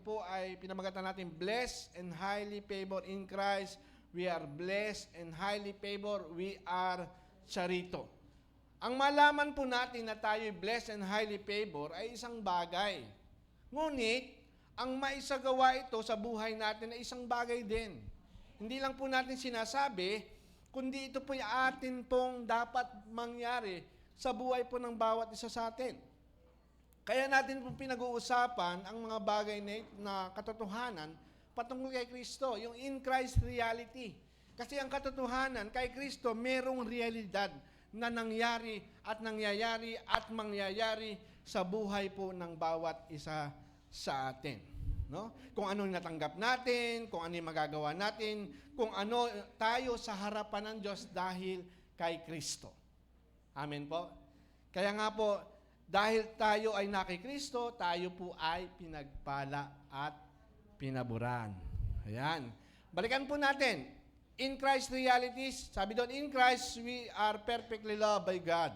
po ay pinamagatan natin, blessed and highly favored in Christ. We are blessed and highly favored. We are charito. Ang malaman po natin na tayo blessed and highly favored ay isang bagay. Ngunit, ang maisagawa ito sa buhay natin ay isang bagay din. Hindi lang po natin sinasabi, kundi ito po yung atin pong dapat mangyari sa buhay po ng bawat isa sa atin. Kaya natin po pinag-uusapan ang mga bagay na katotohanan patungkol kay Kristo, yung in Christ reality. Kasi ang katotohanan kay Kristo, merong realidad na nangyari at nangyayari at mangyayari sa buhay po ng bawat isa sa atin. No? Kung anong natanggap natin, kung ano yung magagawa natin, kung ano tayo sa harapan ng Diyos dahil kay Kristo. Amen po? Kaya nga po, dahil tayo ay nakay Kristo, tayo po ay pinagpala at pinaburan. Ayan. Balikan po natin. In Christ realities, sabi doon, in Christ we are perfectly loved by God.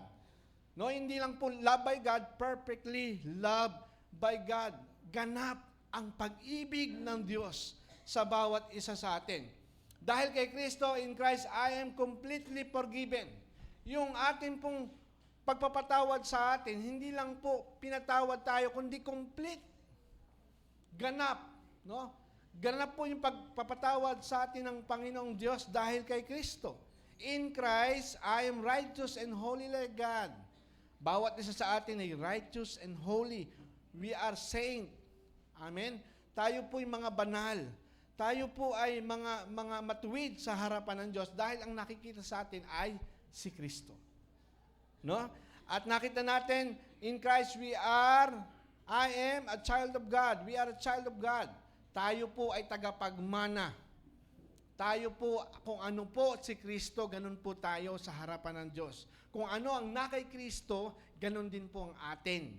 No, hindi lang po loved by God, perfectly loved by God. Ganap ang pag-ibig ng Diyos sa bawat isa sa atin. Dahil kay Kristo, in Christ, I am completely forgiven. Yung atin pong pagpapatawad sa atin, hindi lang po pinatawad tayo, kundi complete. Ganap. No? Ganap po yung pagpapatawad sa atin ng Panginoong Diyos dahil kay Kristo. In Christ, I am righteous and holy like God. Bawat isa sa atin ay righteous and holy. We are saint. Amen? Tayo po yung mga banal. Tayo po ay mga matuwid sa harapan ng Diyos dahil ang nakikita sa atin ay si Kristo. No? At nakita natin, in Christ I am a child of God. We are a child of God. Tayo po ay tagapagmana. Tayo po, kung ano po si Kristo, ganun po tayo sa harapan ng Diyos. Kung ano ang nakay Kristo, ganun din po ang atin.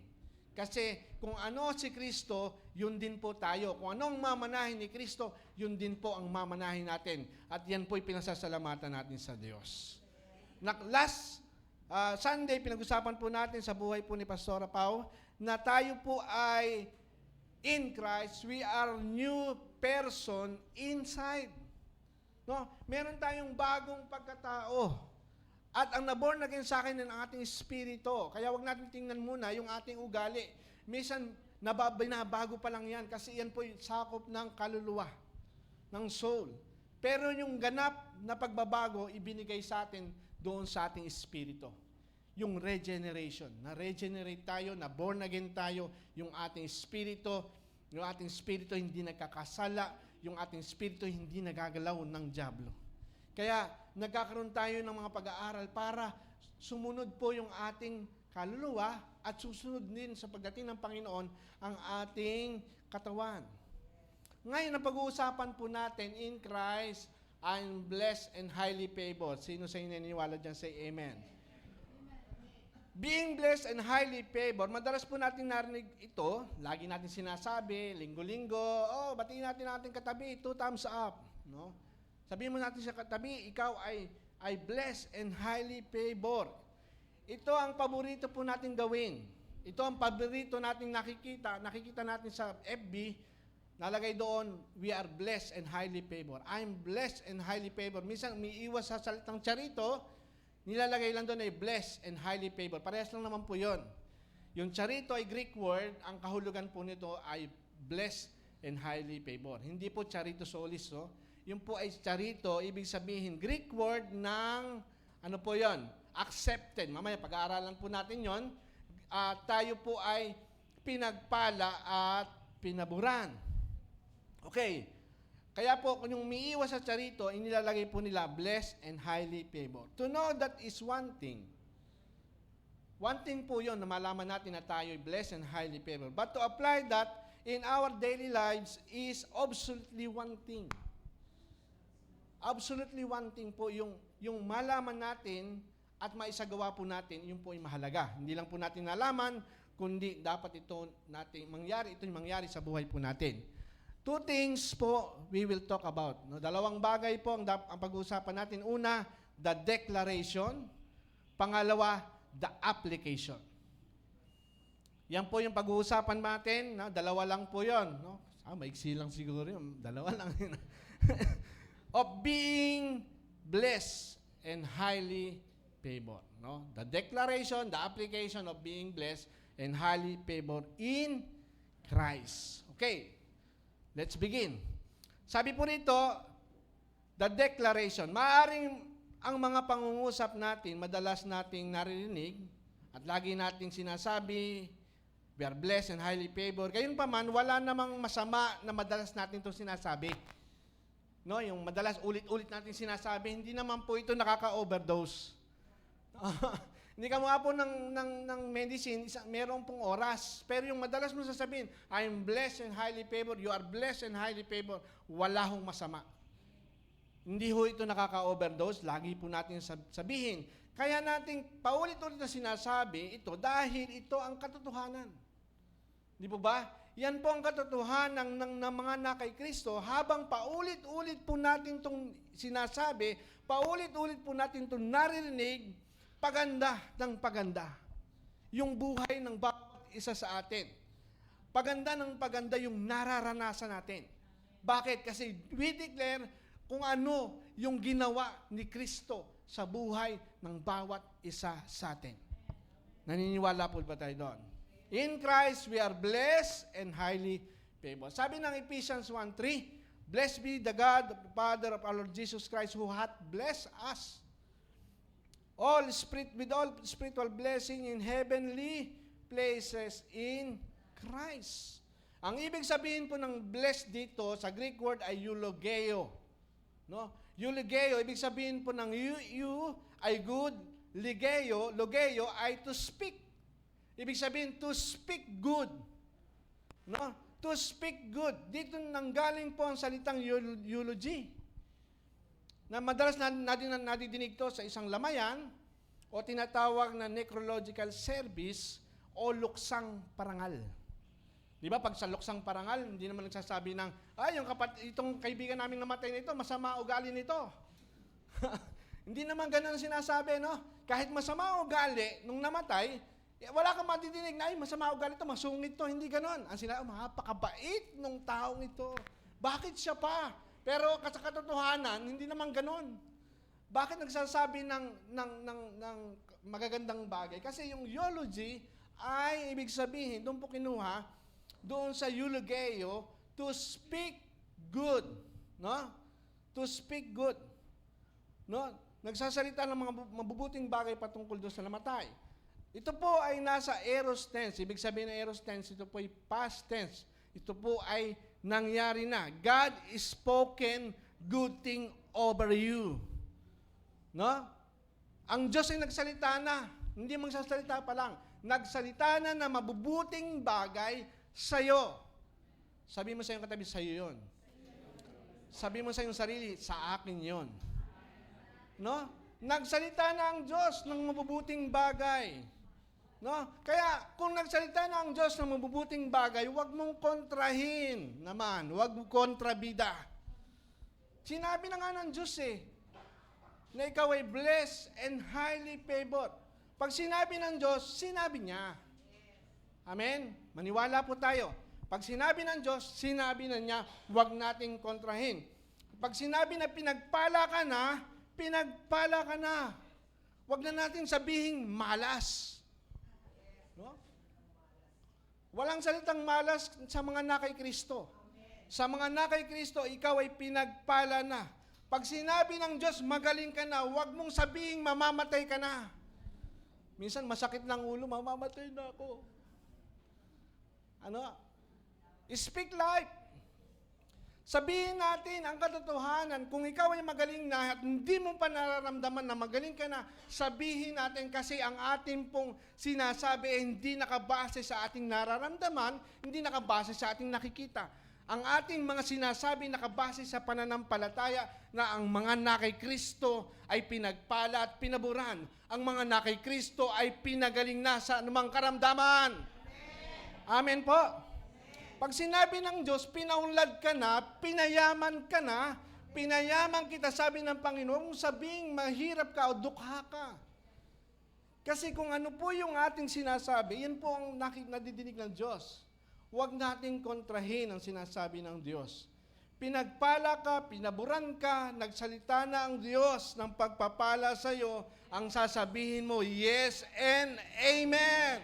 Kasi kung ano si Kristo, yun din po tayo. Kung ano ang mamanahin ni Kristo, yun din po ang mamanahin natin. At yan po ay pinasasalamatan natin sa Diyos. Last Sunday, pinag-usapan po natin sa buhay po ni Pastora Pau na tayo po ay in Christ, we are new person inside. No? Meron tayong bagong pagkatao. At ang naborn again sa akin ng ating espiritu. Kaya wag natin tingnan muna yung ating ugali. Minsan, nabago pa lang yan kasi yan po yung sakop ng kaluluwa, ng soul. Pero yung ganap na pagbabago, ibinigay sa atin doon sa ating espiritu. Yung regeneration. Na-regenerate tayo, na-born again tayo, yung ating espiritu hindi nagkakasala, yung ating espiritu hindi nagagalaw ng dyablo. Kaya nagkakaroon tayo ng mga pag-aaral para sumunod po yung ating kaluluwa at susunod din sa pagdating ng Panginoon ang ating katawan. Ngayon, ang pag-uusapan po natin, in Christ, I am blessed and highly favored. Sino sa inyo naniniwala dyan? Say amen. Being blessed and highly favored, madalas po natin narinig ito, lagi natin sinasabi, linggo-linggo, batiin natin ang ating katabi, 2 thumbs up. No? Sabihin mo natin sa katabi, ikaw ay blessed and highly favored. Ito ang paborito po natin gawin. Ito ang paborito natin nakikita natin sa FB, nalagay doon, we are blessed and highly favored. I'm blessed and highly favored. Minsan, umiiwas sa salitang charito, nilalagay lang doon ay blessed and highly favored. Parehas lang naman po yun. Yung charito ay Greek word, ang kahulugan po nito ay blessed and highly favored. Hindi po charito solis, no? Yung po ay charito, ibig sabihin, Greek word ng, ano po yon? Accepted. Mamaya, pag-aaralan po natin yon. Tayo po ay pinagpala at pinaburan. Okay. Kaya po, kung yung umiiwas sa charito, inilalagay po nila, blessed and highly favored. To know that is one thing. One thing po yun na malaman natin na tayo ay blessed and highly favored. But to apply that in our daily lives is absolutely one thing. Absolutely one thing po, yung malaman natin at maisagawa po natin, yun po ay mahalaga. Hindi lang po natin nalaman, kundi dapat ito yung mangyari sa buhay po natin. 2 things po we will talk about. No? 2 bagay po ang pag-uusapan natin. Una, the declaration. Pangalawa, the application. Yan po yung pag-uusapan natin. No? 2 lang po yun. No? Maiksi lang siguro yun. Dalawa lang yun. Of being blessed and highly favored. No? The declaration, the application of being blessed and highly favored in Christ. Okay, let's begin. Sabi po rito, the declaration. Maaring ang mga pangungusap natin, madalas nating naririnig at lagi nating sinasabi, we are blessed and highly favored. Gayunpaman, wala namang masama na madalas natin itong sinasabi. No, yung madalas ulit-ulit natin sinasabi, hindi naman po ito nakaka-overdose. Hindi ka mga po ng medicine, merong pong oras. Pero yung madalas mo sasabihin, I am blessed and highly favored, you are blessed and highly favored, wala hong masama. Hindi ho ito nakaka-overdose, lagi po natin sabihin. Kaya natin paulit-ulit na sinasabi ito dahil ito ang katotohanan. Di po ba? Yan po ang katotohanan ng mga na kay Kristo. Habang paulit-ulit po natin itong sinasabi, paulit-ulit po natin itong naririnig, paganda ng paganda. Yung buhay ng bawat isa sa atin. Paganda ng paganda yung nararanasan natin. Bakit? Kasi we declare kung ano yung ginawa ni Kristo sa buhay ng bawat isa sa atin. Naniniwala po ba tayo doon? In Christ, we are blessed and highly favored. Sabi ng Ephesians 1:3, blessed be the God, the Father of our Lord Jesus Christ, who hath blessed us with all spiritual blessing in heavenly places in Christ. Ang ibig sabihin po ng blessed dito, sa Greek word ay eulogeo. No? Eulogeo, ibig sabihin po ng you ay good, logeo ay to speak. Ibig sabihin, to speak good. No? To speak good. Dito nanggaling po ang salitang eulogy. Na madalas nadidinig to sa isang lamayan o tinatawag na necrological service o luksang parangal. Di ba? Pag sa luksang parangal, hindi naman nagsasabi ng, itong kaibigan namin namatay nito, masama ugali nito. Hindi naman ganun sinasabi, no? Kahit masama ugali, nung namatay, wala kang madidinig na, masama ugali ito, masungit to. Hindi ganun. Ang sila, mapakabait nung taong ito. Bakit siya pa? Pero sa katotohanan, hindi naman ganun. Bakit nagsasabi ng magagandang bagay? Kasi yung eulogy ay ibig sabihin, doon po kinuha, doon sa eulogeo, to speak good. No? To speak good. No? Nagsasalita ng mga mabubuting bagay patungkol doon sa namatay. Ito po ay nasa aorist tense. Ibig sabihin ng aorist tense, ito po ay past tense. Ito po ay nangyari na. God is spoken good thing over you. No? Ang Diyos ay nagsalita na. Hindi magsasalita pa lang. Nagsalita na mabubuting bagay sa'yo. Sabi mo sa iyong katabi, sa'yo yun. Sabi mo sa iyong sarili, sa akin yun. No? Nagsalita na ang Diyos ng mabubuting bagay. No? Kaya kung nagsalita na ang Diyos ng mabubuting bagay, huwag mong kontrahin naman. Huwag mong kontrabida. Sinabi na nga ng Diyos na ikaw ay blessed and highly favored. Pag sinabi ng Diyos, sinabi niya. Amen? Maniwala po tayo. Pag sinabi ng Diyos, sinabi na niya, huwag nating kontrahin. Pag sinabi na pinagpala ka na, pinagpala ka na. Huwag na natin sabihing malas. No? Walang salitang malas sa mga nakay Kristo. Sa mga nakay Kristo, ikaw ay pinagpala na. Pag sinabi ng Diyos, magaling ka na, huwag mong sabihing mamamatay ka na. Minsan masakit ng ulo, mamamatay na ako. Speak life. Sabihin natin ang katotohanan. Kung ikaw ay magaling na at hindi mo pa nararamdaman na magaling ka na, sabihin natin kasi ang ating pong sinasabi ay hindi nakabase sa ating nararamdaman, hindi nakabase sa ating nakikita. Ang ating mga sinasabi nakabase sa pananampalataya na ang mga nakay Kristo ay pinagpala at pinaburan. Ang mga nakay Kristo ay pinagaling na sa anumang karamdaman. Amen po. Pag sinabi ng Diyos, pinaunlad ka na, pinayaman ka na, pinayaman kita, sabi ng Panginoon, kung sabing mahirap ka o dukha ka. Kasi kung ano po yung ating sinasabi, yan po ang nadidinig ng Diyos. Huwag nating kontrahin ang sinasabi ng Diyos. Pinagpala ka, pinaburan ka, nagsalita na ang Diyos ng pagpapala sa iyo, ang sasabihin mo, yes and amen.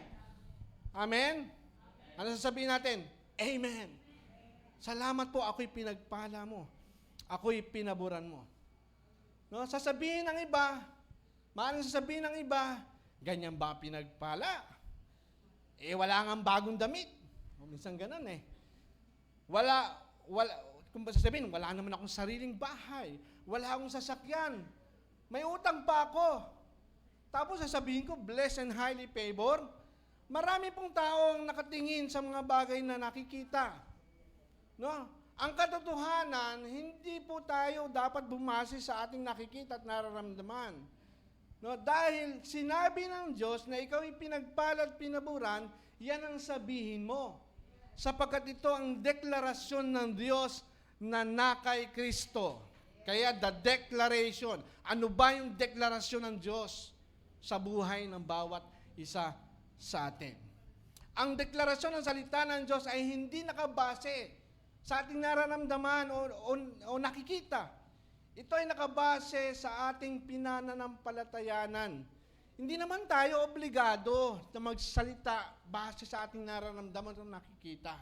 Amen? Ano sasabihin natin? Amen. Salamat po, ako'y pinagpala mo. Ako'y pinaburan mo. No? Sasabihin ng iba, maaaring sasabihin ng iba, ganyan ba pinagpala? Wala nga bagong damit. O minsan ganun kung sasabihin, wala naman akong sariling bahay. Wala akong sasakyan. May utang pa ako. Tapos sasabihin ko, blessed and highly favored. Marami pong tao ang nakatingin sa mga bagay na nakikita. No? Ang katotohanan, hindi po tayo dapat bumase sa ating nakikita at nararamdaman. No? Dahil sinabi ng Diyos na ikaw ay pinagpala at pinaburan, yan ang sabihin mo. Sapagkat ito ang deklarasyon ng Diyos na nakay Kristo. Kaya the declaration. Ano ba yung deklarasyon ng Diyos sa buhay ng bawat isa sa atin? Ang deklarasyon ng salita ng Diyos ay hindi nakabase sa ating nararamdaman o nakikita. Ito ay nakabase sa ating pinananampalatayanan. Hindi naman tayo obligado na magsalita base sa ating nararamdaman o nakikita.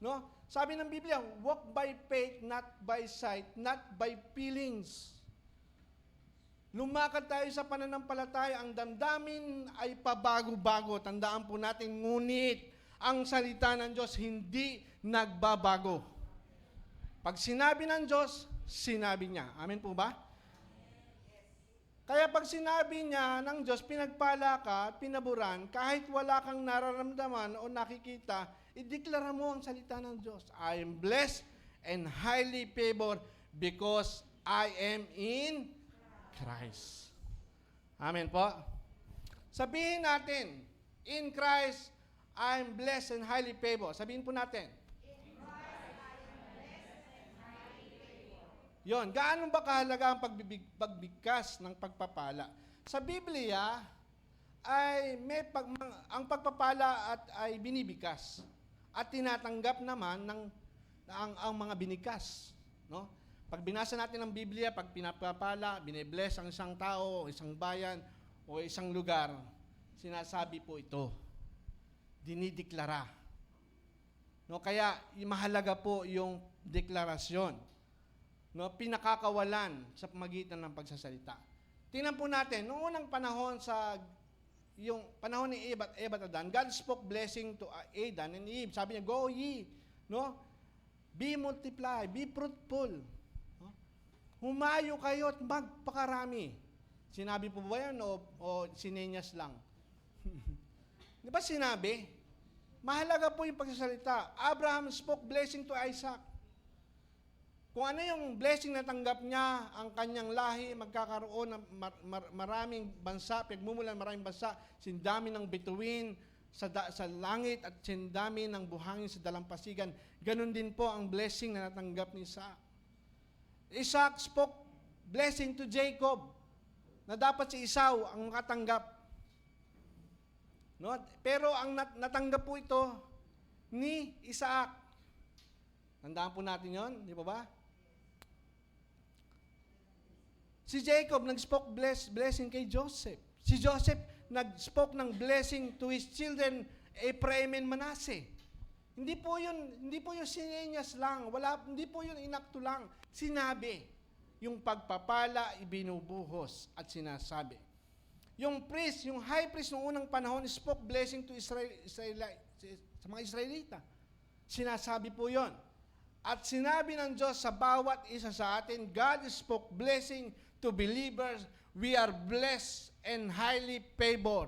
No? Sabi ng Biblia, walk by faith, not by sight, not by feelings. Lumakad tayo sa pananampalataya, ang damdamin ay pabago-bago. Tandaan po natin, ngunit ang salita ng Diyos hindi nagbabago. Pag sinabi ng Diyos, sinabi niya. Amen po ba? Kaya pag sinabi niya ng Diyos, pinagpala ka at pinaburan, kahit wala kang nararamdaman o nakikita, ideklara mo ang salita ng Diyos. I am blessed and highly favored because I am in Christ. Amen po? Sabihin natin, in Christ, I am blessed and highly favored. Sabihin po natin. Yon, gaano ba kahalaga ang pagbigkas ng pagpapala? Sa Biblia ay ang pagpapala ay binibigkas at tinatanggap naman ang mga binikas, no? Pag binasa natin ang Biblia, pag pinapapala, bine-bless ang isang tao, isang bayan o isang lugar, sinasabi po ito. Dinideklara. No, kaya mahalaga po yung deklarasyon. No, pinakakawalan sa pamagitan ng pagsasalita. Tingnan po natin, noong unang panahon yung panahon ni Eve at Adan, God spoke blessing to Adan and Eve. Sabi niya, go ye, no? Be multiply, be fruitful. No? Humayo kayo at magpakarami. Sinabi po ba yan o sinenyas lang? Di ba sinabi? Mahalaga po yung pagsasalita. Abraham spoke blessing to Isaac. Kung ano yung blessing na tanggap niya, ang kanyang lahi, magkakaroon ng maraming bansa, pagmumulan maraming bansa, sindami ng bituin sa langit at sindami ng buhangin sa dalampasigan. Ganon din po ang blessing na natanggap ni Isaac. Isaac spoke blessing to Jacob, na dapat si Esau ang makatanggap. No? Pero ang natanggap po ito ni Isaac. Tandaan po natin yon, di ba ba? Si Jacob nag-spoke blessing kay Joseph. Si Joseph nag-spoke ng blessing to his children, Ephraim and Manasseh. Hindi po yun sinenyas lang. Hindi po yun inakto lang. Sinabi. Yung pagpapala, ibinubuhos at sinasabi. Yung priest, yung high priest noong unang panahon, spoke blessing to sa mga Israelita. Sinasabi po yon. At sinabi ng Diyos sa bawat isa sa atin, God spoke blessing to believers. We are blessed and highly favored.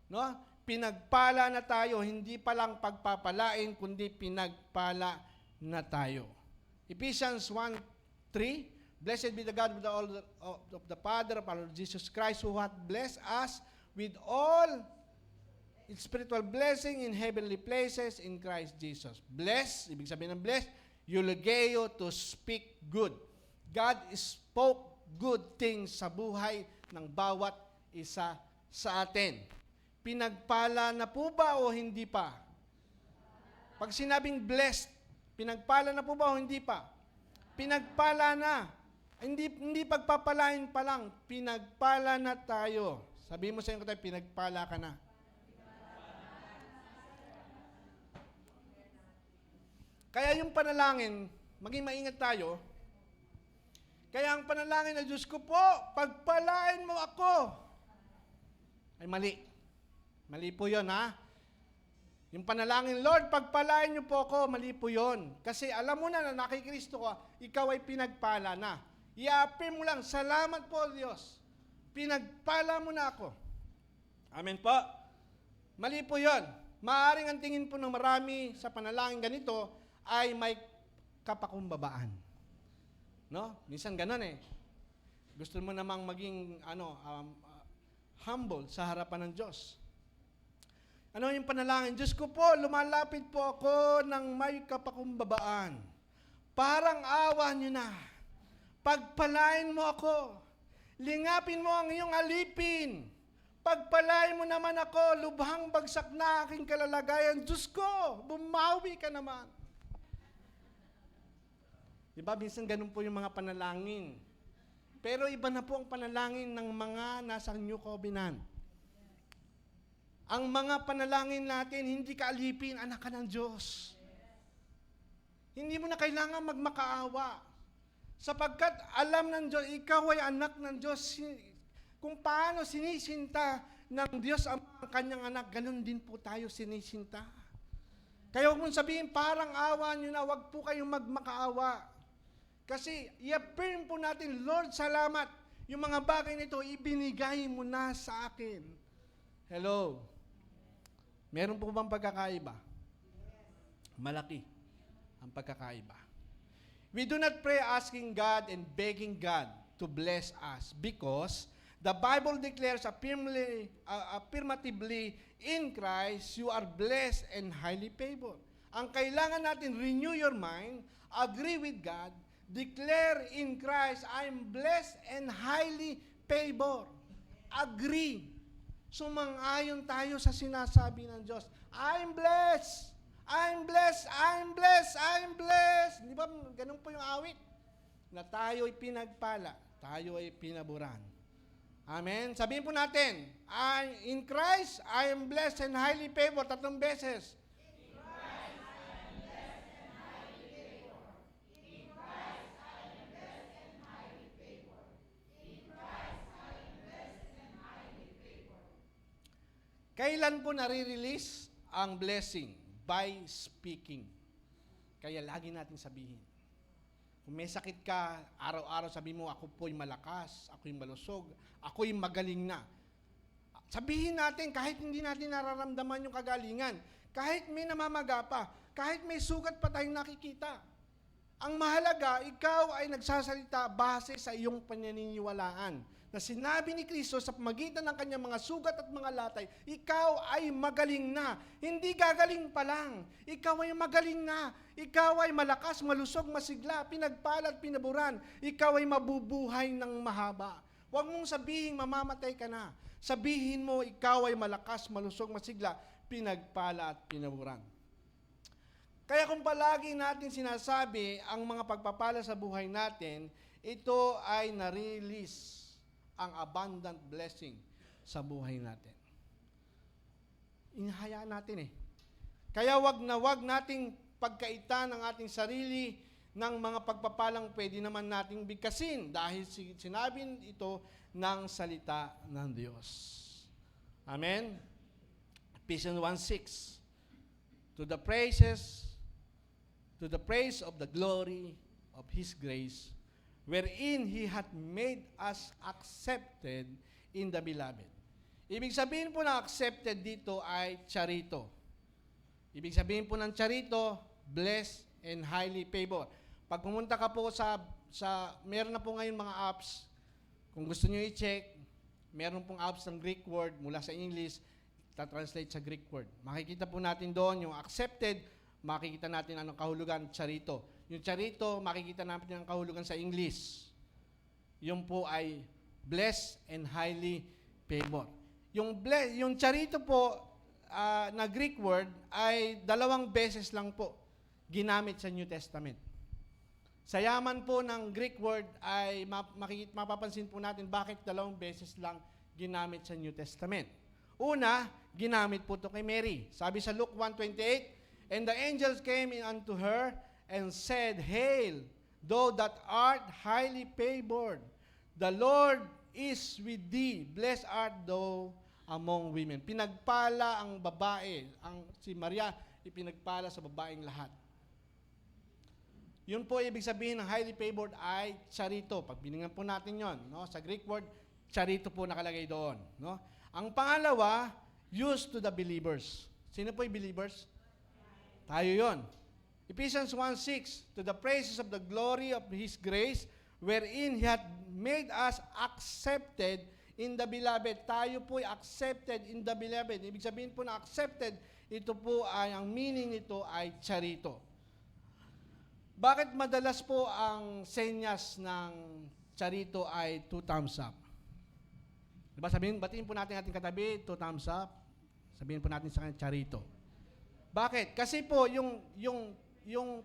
No? Pinagpala na tayo, hindi pa lang pagpapalain, kundi pinagpala na tayo. Ephesians 1:3, Blessed be the God of the Father of our Lord Jesus Christ, who hath blessed us with all spiritual blessing in heavenly places in Christ Jesus. Bless, ibig sabihin ng bless, eulogeo, to speak good. God spoke good things sa buhay ng bawat isa sa atin. Pinagpala na po ba o hindi pa? Pag sinabing blessed, pinagpala na po ba o hindi pa? Pinagpala na. Hindi pagpapalain pa lang, pinagpala na tayo. Sabi mo sa inyo tayo, pinagpala ka na. Kaya yung panalangin, maging maingat tayo. Kaya ang panalangin na Diyos ko po, pagpalain mo ako. Ay mali. Mali po yun, ha? Yung panalangin, Lord, pagpalain niyo po ako, mali po yun. Kasi alam mo na nakikristo ka, ikaw ay pinagpala na. I-affirm mo lang, salamat po Diyos. Pinagpala mo na ako. Amen po? Mali po yun. Maaaring ang tingin po ng marami sa panalangin ganito ay may kapakumbabaan. No? Minsan ganun eh. Gusto mo namang maging humble sa harapan ng Diyos. Ano yung panalangin? Diyos ko po, lumalapit po ako ng may kapakumbabaan. Parang awa niyo na. Pagpalain mo ako. Lingapin mo ang iyong alipin. Pagpalain mo naman ako, lubhang bagsak na aking kalalagayan. Diyos ko, bumawi ka naman. Diba, minsan ganun po yung mga panalangin. Pero iba na po ang panalangin ng mga nasa New Covenant. Ang mga panalangin natin, hindi ka alipin, anak ka ng Diyos. Hindi mo na kailangan magmakaawa. Sapagkat alam ng Diyos, ikaw ay anak ng Diyos. Kung paano sinisinta ng Diyos ang kanyang anak, ganun din po tayo sinisinta. Kaya huwag mong sabihin, parang awa nyo na, huwag po kayong magmakaawa. Kasi i-affirm po natin, Lord, salamat. Yung mga bagay nito, ibinigay mo na sa akin. Hello. Meron po bang pagkakaiba? Malaki ang pagkakaiba. We do not pray asking God and begging God to bless us because the Bible declares affirmatively, in Christ, you are blessed and highly favored. Ang kailangan natin, renew your mind, agree with God, declare in Christ, I am blessed and highly favored. Agree. Sumang-ayon tayo sa sinasabi ng Diyos. I'm blessed. I'm blessed. I'm blessed. I'm blessed. Di ba? Ganun po yung awit. Na tayo ay pinagpala. Tayo ay pinaburan. Amen? Sabihin po natin, in Christ, I am blessed and highly favored. 3 beses. In Christ, I am blessed and highly favored. In Christ, I am blessed and highly favored. In Christ, I am blessed and highly favored. Kailan po nare-release ang blessing? By speaking. Kaya lagi natin sabihin. Kung may sakit ka, araw-araw sabihin mo, ako po'y malakas, ako'y malusog, ako'y magaling na. Sabihin natin, kahit hindi natin nararamdaman yung kagalingan, kahit may namamaga pa, kahit may sugat pa tayong nakikita. Ang mahalaga, ikaw ay nagsasalita base sa iyong pananiniwalaan. Na sinabi ni Kristo sa pamagitan ng kanyang mga sugat at mga latay, ikaw ay magaling na. Hindi gagaling pa lang. Ikaw ay magaling na. Ikaw ay malakas, malusog, masigla, pinagpala at pinaburan. Ikaw ay mabubuhay ng mahaba. Huwag mong sabihin mamamatay ka na. Sabihin mo, ikaw ay malakas, malusog, masigla, pinagpala at pinaburan. Kaya kung palagi natin sinasabi ang mga pagpapala sa buhay natin, ito ay na-release ang abundant blessing sa buhay natin. Inahayaan natin eh. Kaya wag nating pagkaitan ng ating sarili ng mga pagpapalang pwede naman nating bigkasin dahil sinabi ito ng salita ng Diyos. Amen? Ephesians 1:6. To the praise of the glory of His grace, wherein He hath made us accepted in the beloved. Ibig sabihin po na accepted dito ay charito. Ibig sabihin po ng charito, blessed and highly favored. Pag pumunta ka po meron na po ngayon mga apps, kung gusto nyo i-check, meron pong apps ng Greek word mula sa English, translate sa Greek word. Makikita po natin doon yung accepted, makikita natin anong kahulugan, charito. Yung charito, makikita natin ang kahulugan sa English. Yung po ay blessed and highly favored. Yung charito po, na Greek word ay 2 beses lang po ginamit sa New Testament. Sa yaman po ng Greek word ay mapapansin po natin bakit 2 beses lang ginamit sa New Testament. Una, ginamit po ito kay Mary. Sabi sa Luke 1:28, "And the angels came in unto her and said, Hail, thou that art highly favored. The Lord is with thee. Blessed art thou among women." Pinagpala ang babae, si Maria, ipinagpala sa babaeng lahat. Yun po ibig sabihin ng highly favored ay charito. Pag binigyan po natin yon, no? Sa Greek word, charito po nakalagay doon. No? Ang pangalawa, used to the believers. Sino po yung believers? Tayo yon. Ephesians 1:6, "To the praises of the glory of His grace, wherein He hath made us accepted in the beloved." Tayo po ay accepted in the beloved. Ibig sabihin po na accepted, ito po ay, ang meaning nito ay charito. Bakit madalas po ang senyas ng charito ay 2 thumbs up? Diba batiin po natin ating katabi, 2 thumbs up. Sabihin po natin sa kanya, charito. Bakit? Kasi po, yung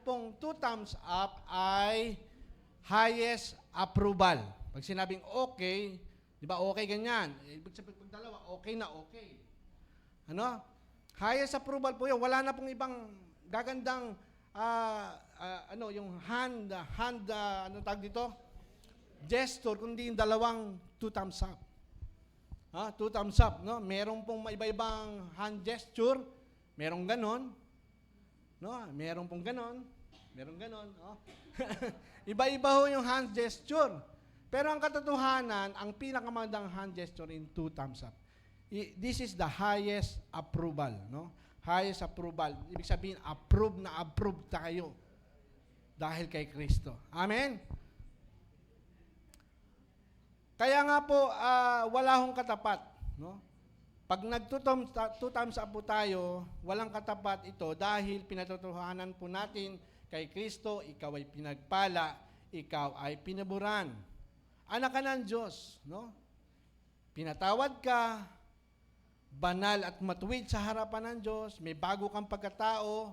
pong 2 thumbs up ay highest approval. Pag sinabing okay, di ba okay ganyan? Ibig sabihin pag dalawa, okay na okay. Ano? Highest approval po yun. Wala na pong ibang gagandang yung hand, ano tag dito? Gesture, kundi yung 2 thumbs up. 2 thumbs up, no? Merong pong iba-ibang hand gesture, merong ganon, no? Merong pong ganon, merong ganon, oh. Iba-iba ho yung hand gesture. Pero ang katotohanan, ang pinakamagandang hand gesture in 2 thumbs up. This is the highest approval, no? Highest approval. Ibig sabihin, approve tayo dahil kay Kristo. Amen? Kaya nga po, wala hong katapat. No? Pag nag-2 thumbs up po tayo, walang katapat ito dahil pinatotohanan po natin kay Kristo, ikaw ay pinagpala, ikaw ay pinaburan. Anak ka ng Diyos. No? Pinatawad ka, banal at matuwid sa harapan ng Diyos, may bago kang pagkatao,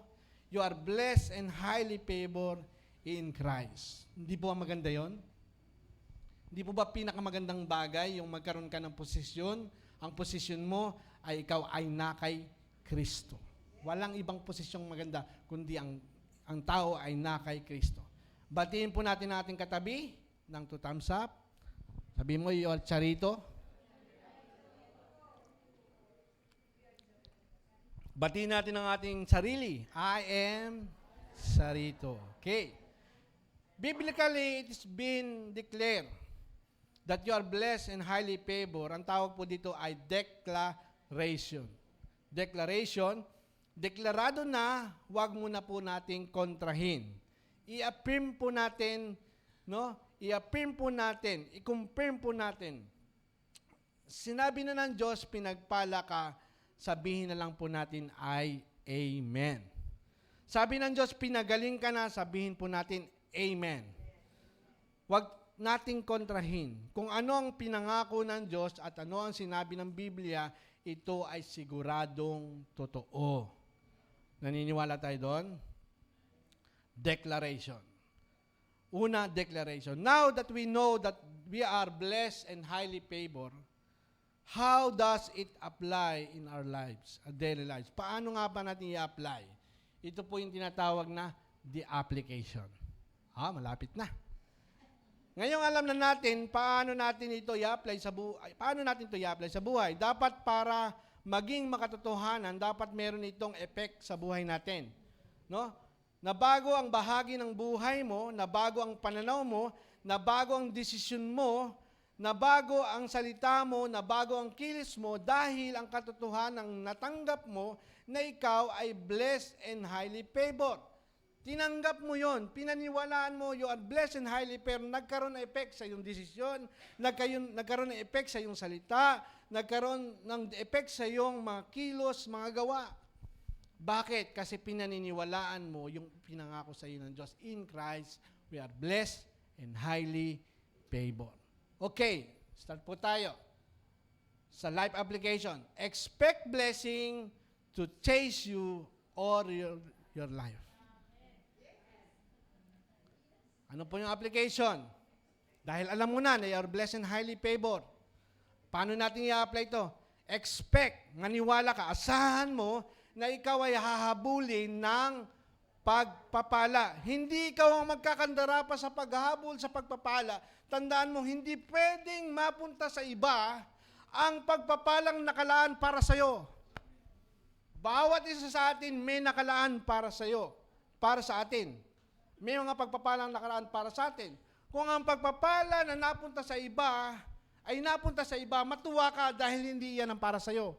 you are blessed and highly favored in Christ. Hindi po ba maganda yon? Hindi po ba pinakamagandang bagay yung magkaroon ka ng posisyon? Ang posisyon mo ay ikaw ay na kay Kristo. Walang ibang posisyong maganda, kundi ang tao ay na kay Kristo. Batiin po natin ating katabi ng 2 thumbs up. Sabihin mo, you are charito. Batiin natin ang ating sarili. I am charito. Okay. Biblically, it is been declared that you are blessed and highly favored. Ang tawag po dito ay declaration. Declaration, deklarado na, wag muna po nating kontrahin. I-affirm po natin, no? I-affirm po natin, i-confirm po natin. Sinabi na ng Diyos, pinagpala ka, sabihin na lang po natin ay Amen. Sabi ng Diyos, pinagaling ka na, sabihin po natin Amen. Huwag nating kontrahin. Kung ano ang pinangako ng Diyos at ano ang sinabi ng Biblia, ito ay siguradong totoo. Naniniwala tayo doon? Declaration. Una, declaration. Now that we know that we are blessed and highly favored, how does it apply in our lives, our daily lives? Paano nga ba natin i-apply? Ito po yung tinatawag na the application. Malapit na. Ngayon alam na natin paano natin ito i-apply sa buhay. Paano natin ito i-apply sa buhay? Dapat para maging makatotohanan, dapat meron itong effect sa buhay natin. No? Nabago ang bahagi ng buhay mo, nabago ang pananaw mo, nabago ang desisyon mo, nabago ang salita mo, nabago ang kilos mo dahil ang katotohanan natanggap mo na ikaw ay blessed and highly favored. Tinanggap mo yon, pinaniwalaan mo, you are blessed and highly favored. Nagkaroon ng effect sa iyong desisyon, nagkaroon ng effect sa iyong salita, nagkaroon ng effect sa iyong mga kilos, mga gawa. Bakit? Kasi pinaniniwalaan mo yung pinangako sa iyo ng Diyos. In Christ, we are blessed and highly favored. Okay, start po tayo sa life application. Expect blessing to chase you all your life. Ano po yung application? Dahil alam mo na you are blessed and highly favored. Paano natin i-apply ito? Expect, maniwala ka, asahan mo na ikaw ay hahabulin ng pagpapala. Hindi ikaw ang magkakandara pa sa paghahabol sa pagpapala. Tandaan mo, hindi pwedeng mapunta sa iba ang pagpapalang nakalaan para sa'yo. Bawat isa sa atin may nakalaan para sa'yo, para sa atin. May mga pagpapalang nakalaan para sa atin. Kung ang pagpapala na napunta sa iba ay napunta sa iba, matuwa ka dahil hindi yan ang para sa'yo.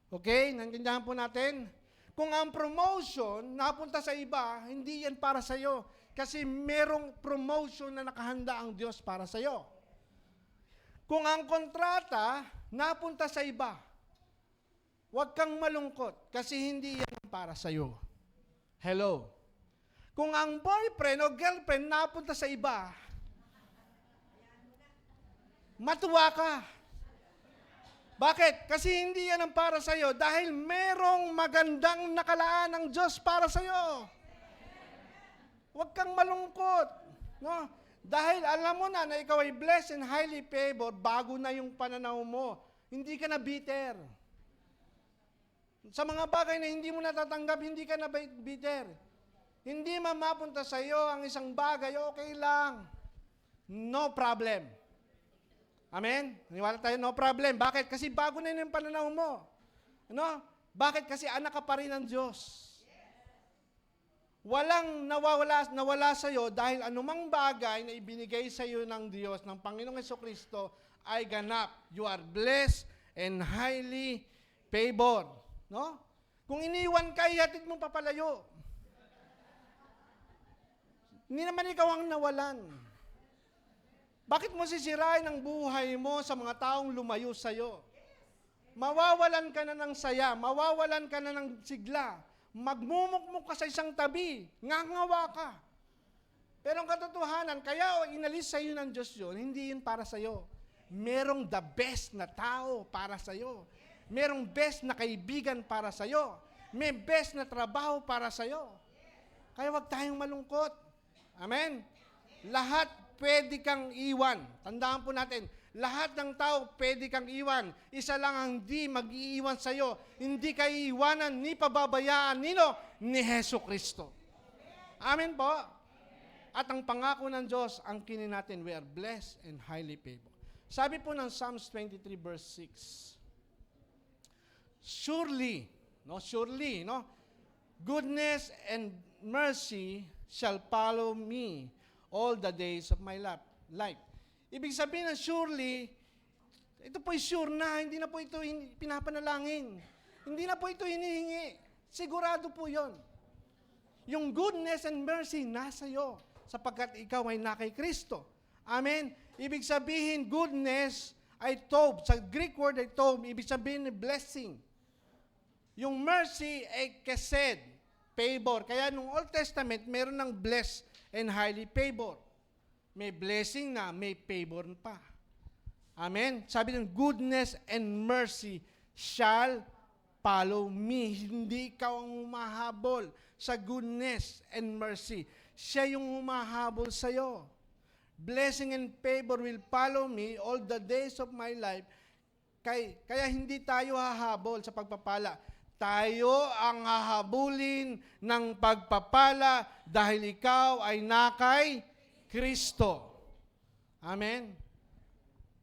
Okay? Naintindihan po natin? Kung ang promotion napunta sa iba, hindi yan para sa'yo. Kasi merong promotion na nakahanda ang Diyos para sa'yo. Kung ang kontrata napunta sa iba, huwag kang malungkot kasi hindi yan ang para sa'yo. Hello? Kung ang boyfriend o girlfriend napunta sa iba, matuwa ka. Bakit? Kasi hindi yan ang para sa'yo dahil merong magandang nakalaan ng Diyos para sa'yo. Huwag kang malungkot. No? Dahil alam mo na ikaw ay blessed and highly favored, bago na yung pananaw mo. Hindi ka na bitter. Sa mga bagay na hindi mo natatanggap, hindi ka na bitter. Hindi man mapunta sa iyo ang isang bagay, okay lang. No problem. Amen? Naniwala tayo, no problem. Bakit? Kasi bago na yung pananaw mo. Ano? Bakit? Kasi anak ka pa rin ng Diyos. Walang nawala sa iyo dahil anumang bagay na ibinigay sa iyo ng Diyos, ng Panginoong Jesucristo, ay ganap. You are blessed and highly favored. No? Kung iniwan ka, ihatid mo papalayo. Hindi naman ikaw ang nawalan. Bakit mo sisirain ang buhay mo sa mga taong lumayo sa iyo? Mawawalan ka na ng saya, mawawalan ka na ng sigla, magmumukmuk ka sa isang tabi, ngangawa ka. Pero ang katotohanan, kaya inalis sa iyo ng Diyos yun, hindi yun para sa iyo. Merong the best na tao para sa iyo. Merong best na kaibigan para sa iyo. May best na trabaho para sa iyo. Kaya wag tayong malungkot. Amen? Lahat pwede kang iwan. Tandaan po natin, lahat ng tao pwede kang iwan. Isa lang ang di mag-iiwan sa iyo. Hindi ka iiwanan ni pababayaan nino ni Jesucristo. Amen po? At ang pangako ng Diyos, ang kinin natin, we are blessed and highly favored. Sabi po ng Psalms 23 verse 6, surely, goodness and mercy shall follow me all the days of my life. Ibig sabihin ng surely, ito po'y sure na, hindi na po ito pinapanalangin. Hindi na po ito hinihingi. Sigurado po yon. Yung goodness and mercy nasa iyo, sapagkat ikaw ay na kay Kristo. Amen? Ibig sabihin, goodness ay tov. Sa Greek word ay tov, ibig sabihin blessing. Yung mercy ay kesed, favor. Kaya nung Old Testament, meron ng blessed and highly favored. May blessing na, may favor pa. Amen? Sabi ng goodness and mercy shall follow me. Hindi ikaw ang humahabol sa goodness and mercy. Siya yung humahabol sa'yo. Blessing and favor will follow me all the days of my life. Kaya hindi tayo hahabol sa pagpapala. Tayo ang hahabulin ng pagpapala dahil ikaw ay nakay Kristo. Amen?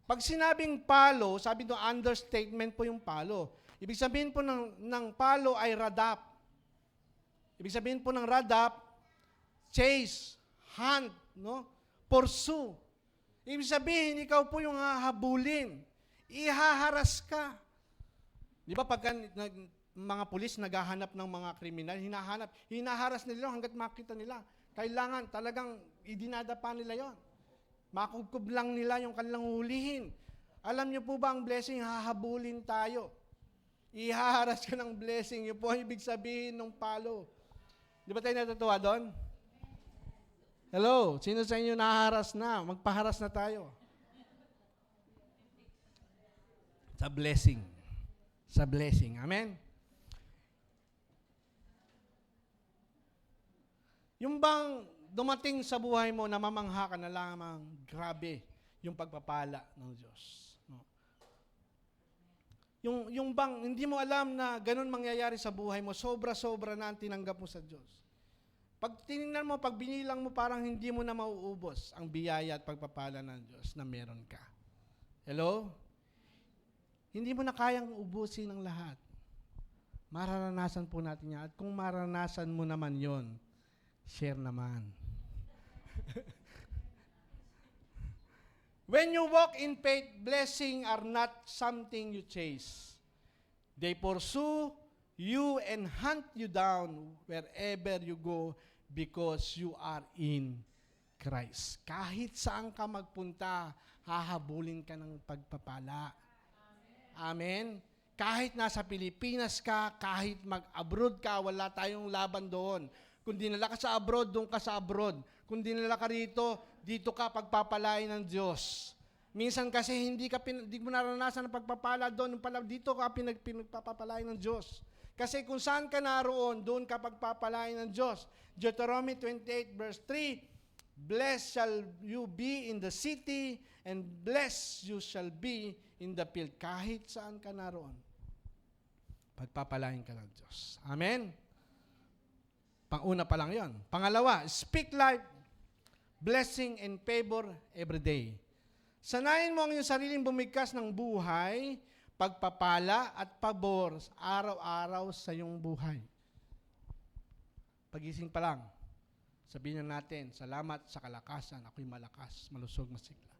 Pag sinabing palo, sabi doon, understatement po yung palo. Ibig sabihin po ng palo ay radap. Ibig sabihin po ng radap, chase, hunt, pursue. Ibig sabihin, ikaw po yung hahabulin. Ihaharas ka. Di ba pagka mga pulis naghahanap ng mga kriminal, hinaharas nila hanggat makita nila. Kailangan talagang idinadapa nila yon. Makubkob lang nila yung kanilang hulihin. Alam niyo po ba ang blessing, hahabulin tayo. Ihaharas ka ng blessing. Yun po ang ibig sabihin ng palo. Di ba tayo natutuwa doon? Hello, sino sa inyo nahaharas na? Magpaharas na tayo. Sa blessing. Sa blessing. Amen? Yung bang dumating sa buhay mo na mamangha ka na lamang, grabe yung pagpapala ng Diyos. No? Yung bang hindi mo alam na ganun mangyayari sa buhay mo, sobra-sobra na ang tinanggap mo sa Diyos. Pag tinignan mo, pag binilang mo, parang hindi mo na mauubos ang biyaya at pagpapala ng Diyos na meron ka. Hello? Hindi mo na kayang ubusin ang lahat. Mararanasan po natin yan. At kung mararanasan mo naman yon, share naman. When you walk in faith, blessing are not something you chase. They pursue you and hunt you down wherever you go because you are in Christ. Kahit saan ka magpunta, hahabulin ka ng pagpapala. Amen? Kahit nasa Pilipinas ka, kahit mag-abroad ka, wala tayong laban doon. Kung dinala ka sa abroad, doon ka sa abroad. Kung dinala ka rito, dito ka pagpapalain ng Diyos. Minsan kasi hindi mo naranasan ang pagpapala doon, dito ka pinagpapalain ng Diyos. Kasi kung saan ka naroon, doon ka pagpapalain ng Diyos. Deuteronomy 28 verse 3, blessed shall you be in the city, and blessed you shall be in the field. Kahit saan ka naroon, pagpapalain ka ng Diyos. Amen? Pang-una pa lang yon. Pangalawa, speak life, blessing and favor every day. Sanayin mo ang iyong sariling bumigkas ng buhay, pagpapala at pabor araw-araw sa iyong buhay. Pagising pa lang, sabihin natin, salamat sa kalakasan, ako'y malakas, malusog, masigla.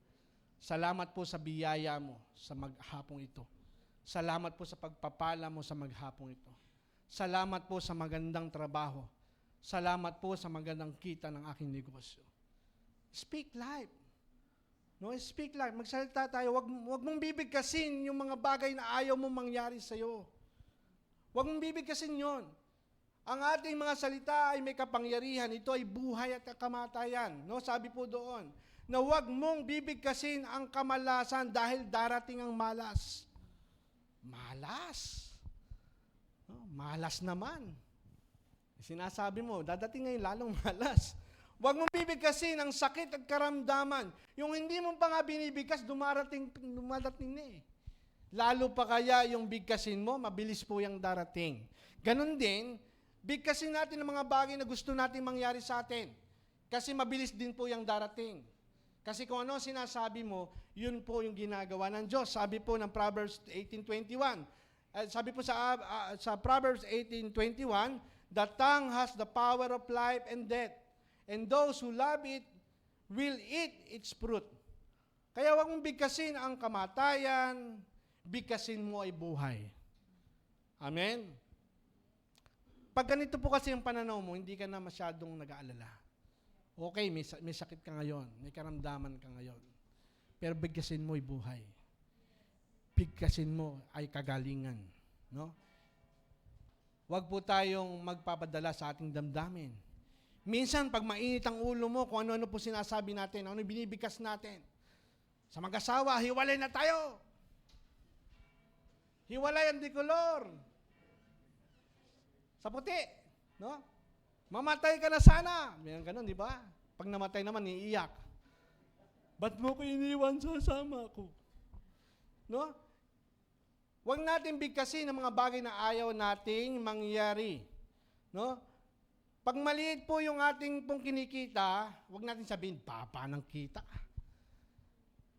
Salamat po sa biyaya mo sa maghapong ito. Salamat po sa pagpapala mo sa maghapong ito. Salamat po sa magandang trabaho. Salamat po sa magandang kita ng aking negosyo. Speak life. No, speak life. Magsalita tayo. Wag mong bibigkasin yung mga bagay na ayaw mong mangyari sa'yo. Wag mong bibigkasin yon. Ang ating mga salita ay may kapangyarihan. Ito ay buhay at kamatayan. No, sabi po doon, na wag mong bibigkasin ang kamalasan dahil darating ang malas. Malas. No, malas naman. Sinasabi mo, dadating ngayon lalong malas. Huwag mong bibigkasin ang sakit at karamdaman. Yung hindi mo pa nga binibigkas, dumarating na eh. Lalo pa kaya yung bigkasin mo, mabilis po yung darating. Ganon din, bigkasin natin ang mga bagay na gusto natin mangyari sa atin. Kasi mabilis din po yung darating. Kasi kung ano sinasabi mo, yun po yung ginagawa ng Diyos. Sabi po ng Proverbs 18:21. Sabi po sa Proverbs 18:21, the tongue has the power of life and death, and those who love it will eat its fruit. Kaya huwag mong bigkasin ang kamatayan, bigkasin mo ay buhay. Amen? Pag ganito po kasi yung pananaw mo, hindi ka na masyadong nag-aalala. Okay, may sakit ka ngayon, may karamdaman ka ngayon, pero bigkasin mo ay buhay. Bigkasin mo ay kagalingan. No? Huwag po tayong magpapadala sa ating damdamin. Minsan, pag mainit ang ulo mo, kung ano-ano po sinasabi natin, ano binibigkas natin. Sa mag-asawa, hiwalay na tayo. Hiwalay ang dikolor. Sa puti. No? Mamatay ka na sana. Mayroon ganun, di ba? Pag namatay naman, iiyak. Ba't mo ko iniwan sa sama ko? No? Huwag natin bigkasin ang mga bagay na ayaw nating mangyari. No? Pag maliit po yung ating pong kinikita, huwag natin sabihin, papa ng kita.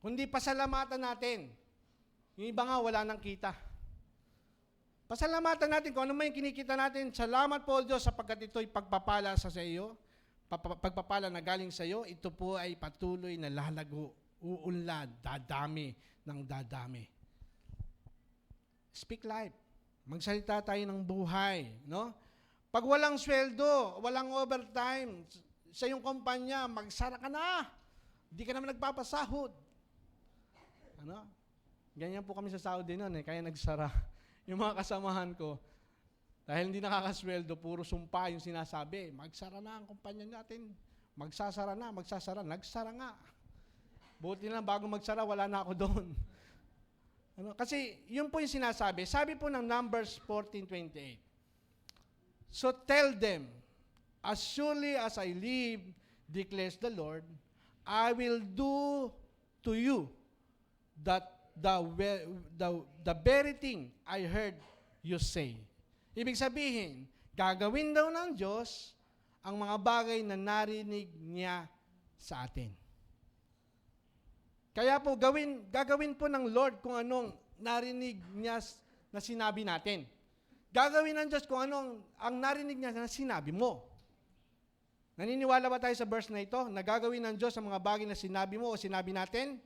Kundi pasalamatan natin. Yung iba nga, wala nang kita. Pasalamatan natin kung ano man yung kinikita natin. Salamat po Diyos sapagkat ito'y pagpapala sa iyo. Pagpapala na galing sa iyo, ito po ay patuloy na lalago, uunlad, dadami ng dadami. Speak life. Magsalita tayo ng buhay, no? Pag walang sweldo, walang overtime sa iyong kumpanya, magsara ka na. Hindi ka naman nagpapasahod. Ano? Ganyan po kami sa Saudi noon kaya nagsara. Yung mga kasamahan ko, dahil hindi nakakasweldo, puro sumpa yung sinasabi. Magsara na ang kumpanya natin. Magsasara na, nagsara nga. Buti lang, bago magsara, wala na ako doon. Ano? Kasi yun po yung sinasabi. Sabi po ng Numbers 14:28. So tell them, As surely as I live, declares the Lord, I will do to you that the very thing I heard you say. Ibig sabihin, gagawin daw ng Diyos ang mga bagay na narinig niya sa atin. Kaya po, gagawin po ng Lord kung anong narinig niya na sinabi natin. Gagawin ng Diyos kung anong ang narinig niya na sinabi mo. Naniniwala ba tayo sa verse na ito? Na gagawin ng Diyos ang mga bagay na sinabi mo o sinabi natin?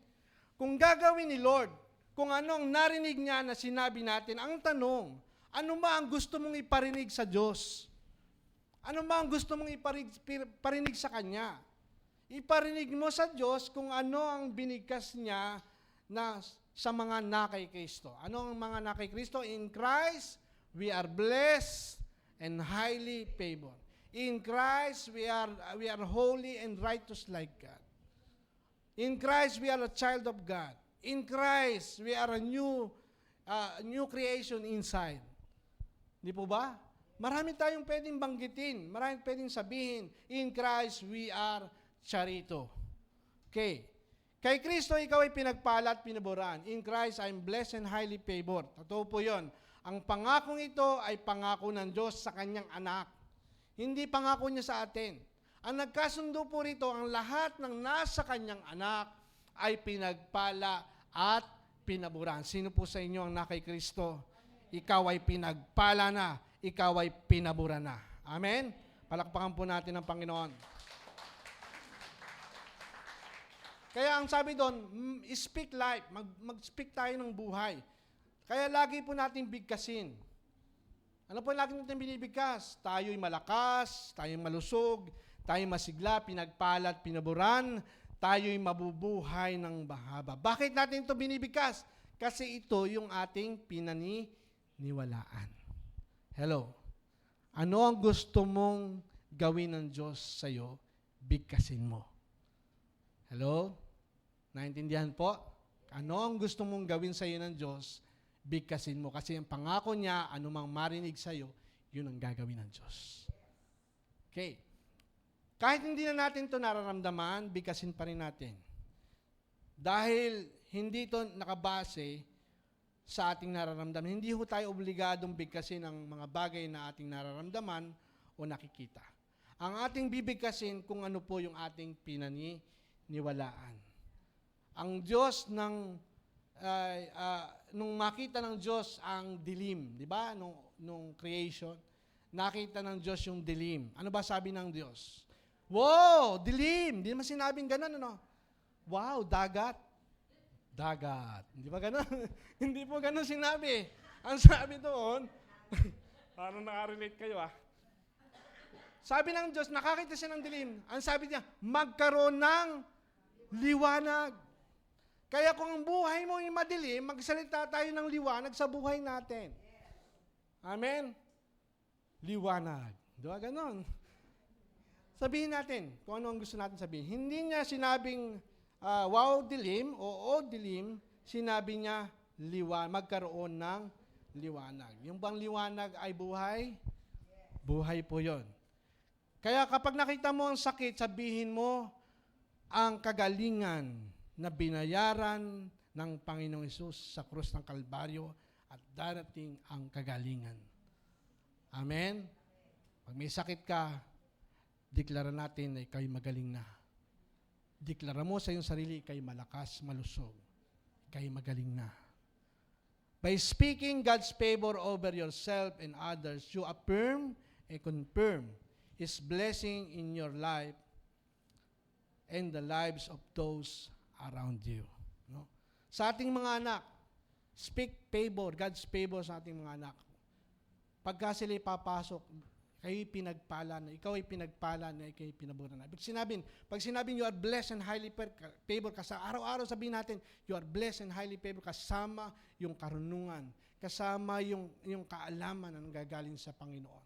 Kung gagawin ni Lord, kung anong narinig niya na sinabi natin, ang tanong, ano ba ang gusto mong iparinig sa Diyos? Ano ba ang gusto mong iparinig sa Kanya? Iparinig mo sa Diyos kung ano ang binigkas niya na sa mga na kay Kristo. Ano ang mga na kay Kristo? In Christ, we are blessed and highly favored. In Christ, we are holy and righteous like God. In Christ, we are a child of God. In Christ, we are a new creation inside. Di po ba? Marami tayong pwedeng banggitin. Marami pwedeng sabihin. In Christ, we are charito. Okay. Kay Kristo, ikaw ay pinagpala at pinaboran. In Christ, I am blessed and highly favored. Totoo po yun. Ang pangakong ito ay pangako ng Diyos sa kanyang anak. Hindi pangako niya sa atin. Ang nagkasundo po rito, ang lahat ng nasa kanyang anak ay pinagpala at pinaboran. Sino po sa inyo ang nakay Kristo? Ikaw ay pinagpala na. Ikaw ay pinaboran na. Amen? Palakpakan po natin ang Panginoon. Kaya ang sabi doon, speak life. Mag-speak tayo ng buhay. Kaya lagi po natin bigkasin. Ano po lagi natin binibigkas? Tayo'y malakas, tayo'y malusog, tayo'y masigla, pinagpalat, pinaboran, tayo'y mabubuhay ng mahaba. Bakit natin ito binibigkas? Kasi ito yung ating pinaniniwalaan. Hello. Ano ang gusto mong gawin ng Diyos sa'yo? Bigkasin mo. Hello? Naintindihan po? Ano ang gusto mong gawin sa iyo ng Diyos? Bigkasin mo. Kasi ang pangako niya, anumang marinig sa iyo, yun ang gagawin ng Diyos. Okay. Kahit hindi na natin ito nararamdaman, bigkasin pa rin natin. Dahil hindi ito nakabase sa ating nararamdaman. Hindi ho tayo obligadong bigkasin ang mga bagay na ating nararamdaman o nakikita. Ang ating bibigkasin kung ano po yung ating pinaniniwalaan. Ang Diyos nung makita ng Diyos ang dilim, di ba? Nung creation, nakita ng Diyos yung dilim. Ano ba sabi ng Diyos? Wow, dilim! Hindi naman sinabing ganun, ano? Wow, dagat. Dagat. Hindi ba ganun? Hindi po ganun sinabi. Ang sabi doon, parang nakarelate kayo Sabi ng Diyos, nakakita siya ng dilim. Ang sabi niya, magkaroon ng liwanag. Kaya kung ang buhay mo ay madilim, magsalita tayo ng liwanag sa buhay natin. Amen? Liwanag. Di ba ganon? Sabihin natin kung ano ang gusto natin sabihin. Hindi niya sinabing, wow, dilim, oo, dilim. Sinabi niya, magkaroon ng liwanag. Yung bang liwanag ay buhay? Buhay po yon. Kaya kapag nakita mo ang sakit, sabihin mo ang kagalingan na binayaran ng Panginoong Hesus sa krus ng Kalbaryo at darating ang kagalingan. Amen? Pag may sakit ka, deklara natin na ikaw'y magaling na. Deklara mo sa iyong sarili, ikaw'y malakas, malusog. Ikaw'y magaling na. By speaking God's favor over yourself and others, you affirm and confirm His blessing in your life and the lives of those around you. No? Sa ating mga anak, speak favor, God's favor sa ating mga anak. Pagka sila'y papasok, kayo'y pinagpala na, ikaw ay pinagpala na, ikaw ay pinaboran na. Pag sinabing you are blessed and highly favored, araw-araw sabihin natin, you are blessed and highly favored, kasama yung karunungan, kasama yung kaalaman na nanggagaling sa Panginoon.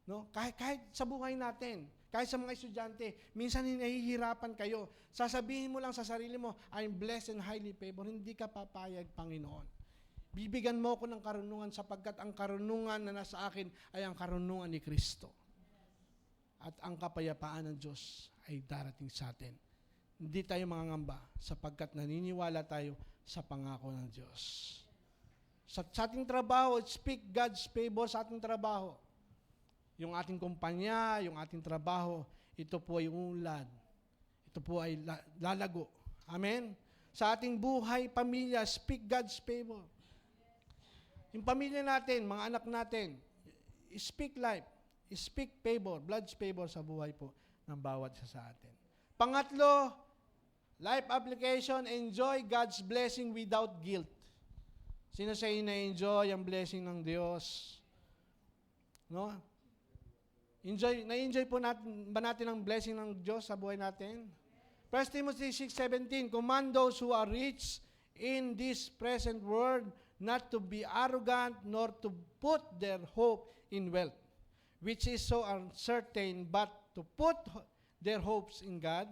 No? Kahit sa buhay natin, kahit sa mga estudyante, minsan nahihirapan kayo. Sasabihin mo lang sa sarili mo, I'm blessed and highly favored. Hindi ka papayag, Panginoon. Bibigyan mo ako ng karunungan sapagkat ang karunungan na nasa akin ay ang karunungan ni Kristo. at ang kapayapaan ng Diyos ay darating sa atin. Hindi tayo mangangamba sapagkat naniniwala tayo sa pangako ng Diyos. Sa ating trabaho, speak God's favor sa ating trabaho. Yung ating kumpanya, yung ating trabaho, ito po ay unlad. Ito po ay lalago. Amen? Sa ating buhay, pamilya, speak God's favor. Yung pamilya natin, mga anak natin, speak life, speak favor, God's favor sa buhay po ng bawat isa sa atin. Pangatlo, life application, enjoy God's blessing without guilt. Sino sa inyo na-enjoy ang blessing ng Diyos? No? Na-enjoy po natin, ba natin ang blessing ng Diyos sa buhay natin? 1 Timothy 6:17, command those who are rich in this present world not to be arrogant nor to put their hope in wealth, which is so uncertain, but to put their hopes in God,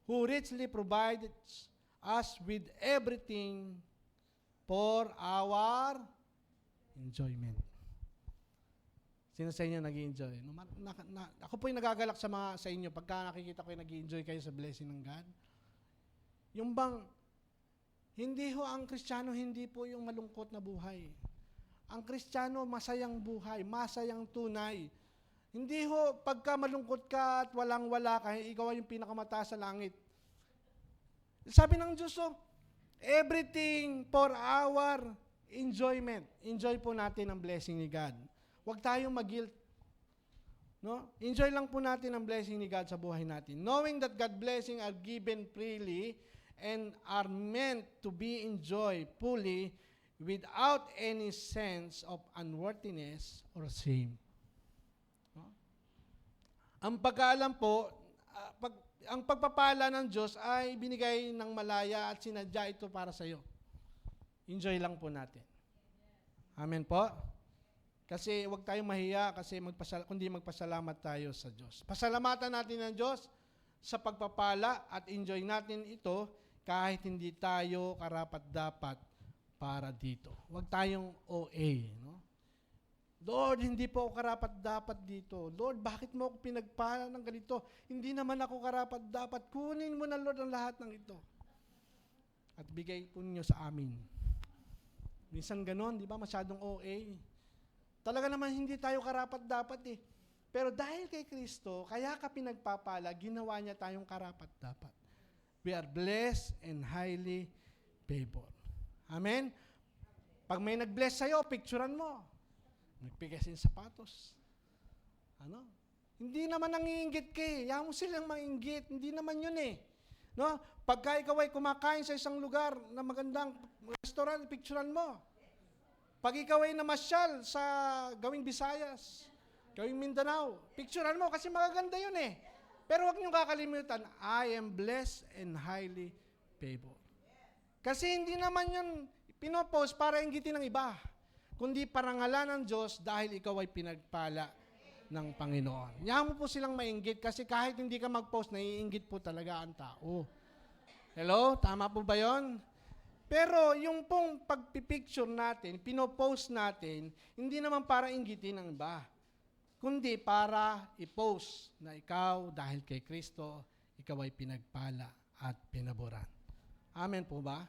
who richly provides us with everything for our enjoyment. Sino sa inyo nag-i-enjoy? Ako po yung nagagalak sa inyo pagka nakikita ko yung nag-i-enjoy kayo sa blessing ng God. Yung bang, hindi ho ang Kristiyano, hindi po yung malungkot na buhay. Ang Kristiyano, masayang buhay, masayang tunay. Hindi ho, pagka malungkot ka at walang-wala ka, ikaw ay yung pinakamataas sa langit. Sabi ng Diyos, everything for our enjoyment. Enjoy po natin ang blessing ni God. Huwag tayong mag-guilt. No? Enjoy lang po natin ang blessing ni God sa buhay natin. Knowing that God's blessings are given freely and are meant to be enjoyed fully without any sense of unworthiness or shame. No? Ang pagkaalam po, ang pagpapala ng Diyos ay binigay ng malaya at sinadya ito para sa iyo. Enjoy lang po natin. Amen po? Kasi huwag tayong mahiya kasi kundi magpasalamat tayo sa Diyos. Pasalamatan natin ang Diyos sa pagpapala at enjoy natin ito kahit hindi tayo karapat-dapat para dito. Huwag tayong OA. No? Lord, hindi po ako karapat-dapat dito. Lord, bakit mo ako pinagpala ng ganito? Hindi naman ako karapat-dapat. Kunin mo na, Lord, ang lahat ng ito. At bigay po ninyo sa amin. Minsan ganon, di ba? Masyadong OA. Talaga naman hindi tayo karapat-dapat eh. Pero dahil kay Kristo, kaya ka pinagpapala, ginawa niya tayong karapat-dapat. We are blessed and highly favored. Amen? Pag may nag-bless sa'yo, picturean mo. Nagpigasin sapatos. Ano? Hindi naman nangiinggit ka eh. Yaman mo silang manginggit. Hindi naman yun eh. No? Pagka ikaw ay kumakain sa isang lugar na magandang restaurant, picturean mo. Pag ikaw ay namasyal sa gawing Visayas, gawing Mindanao, picturean mo kasi magaganda yun eh. Pero huwag niyong kakalimutan, I am blessed and highly favored. Kasi hindi naman yun pinopost para inggitin ng iba, kundi parangalan ng Diyos dahil ikaw ay pinagpala ng Panginoon. Yaman mo po silang mainggit kasi kahit hindi ka mag-post, naiinggit po talaga ang tao. Hello? Tama po ba yun? Pero yung pong pagpipicture natin, pinopost natin, hindi naman para inggitin ng iba, kundi para i-post na ikaw, dahil kay Kristo, ikaw ay pinagpala at pinaboran. Amen po ba?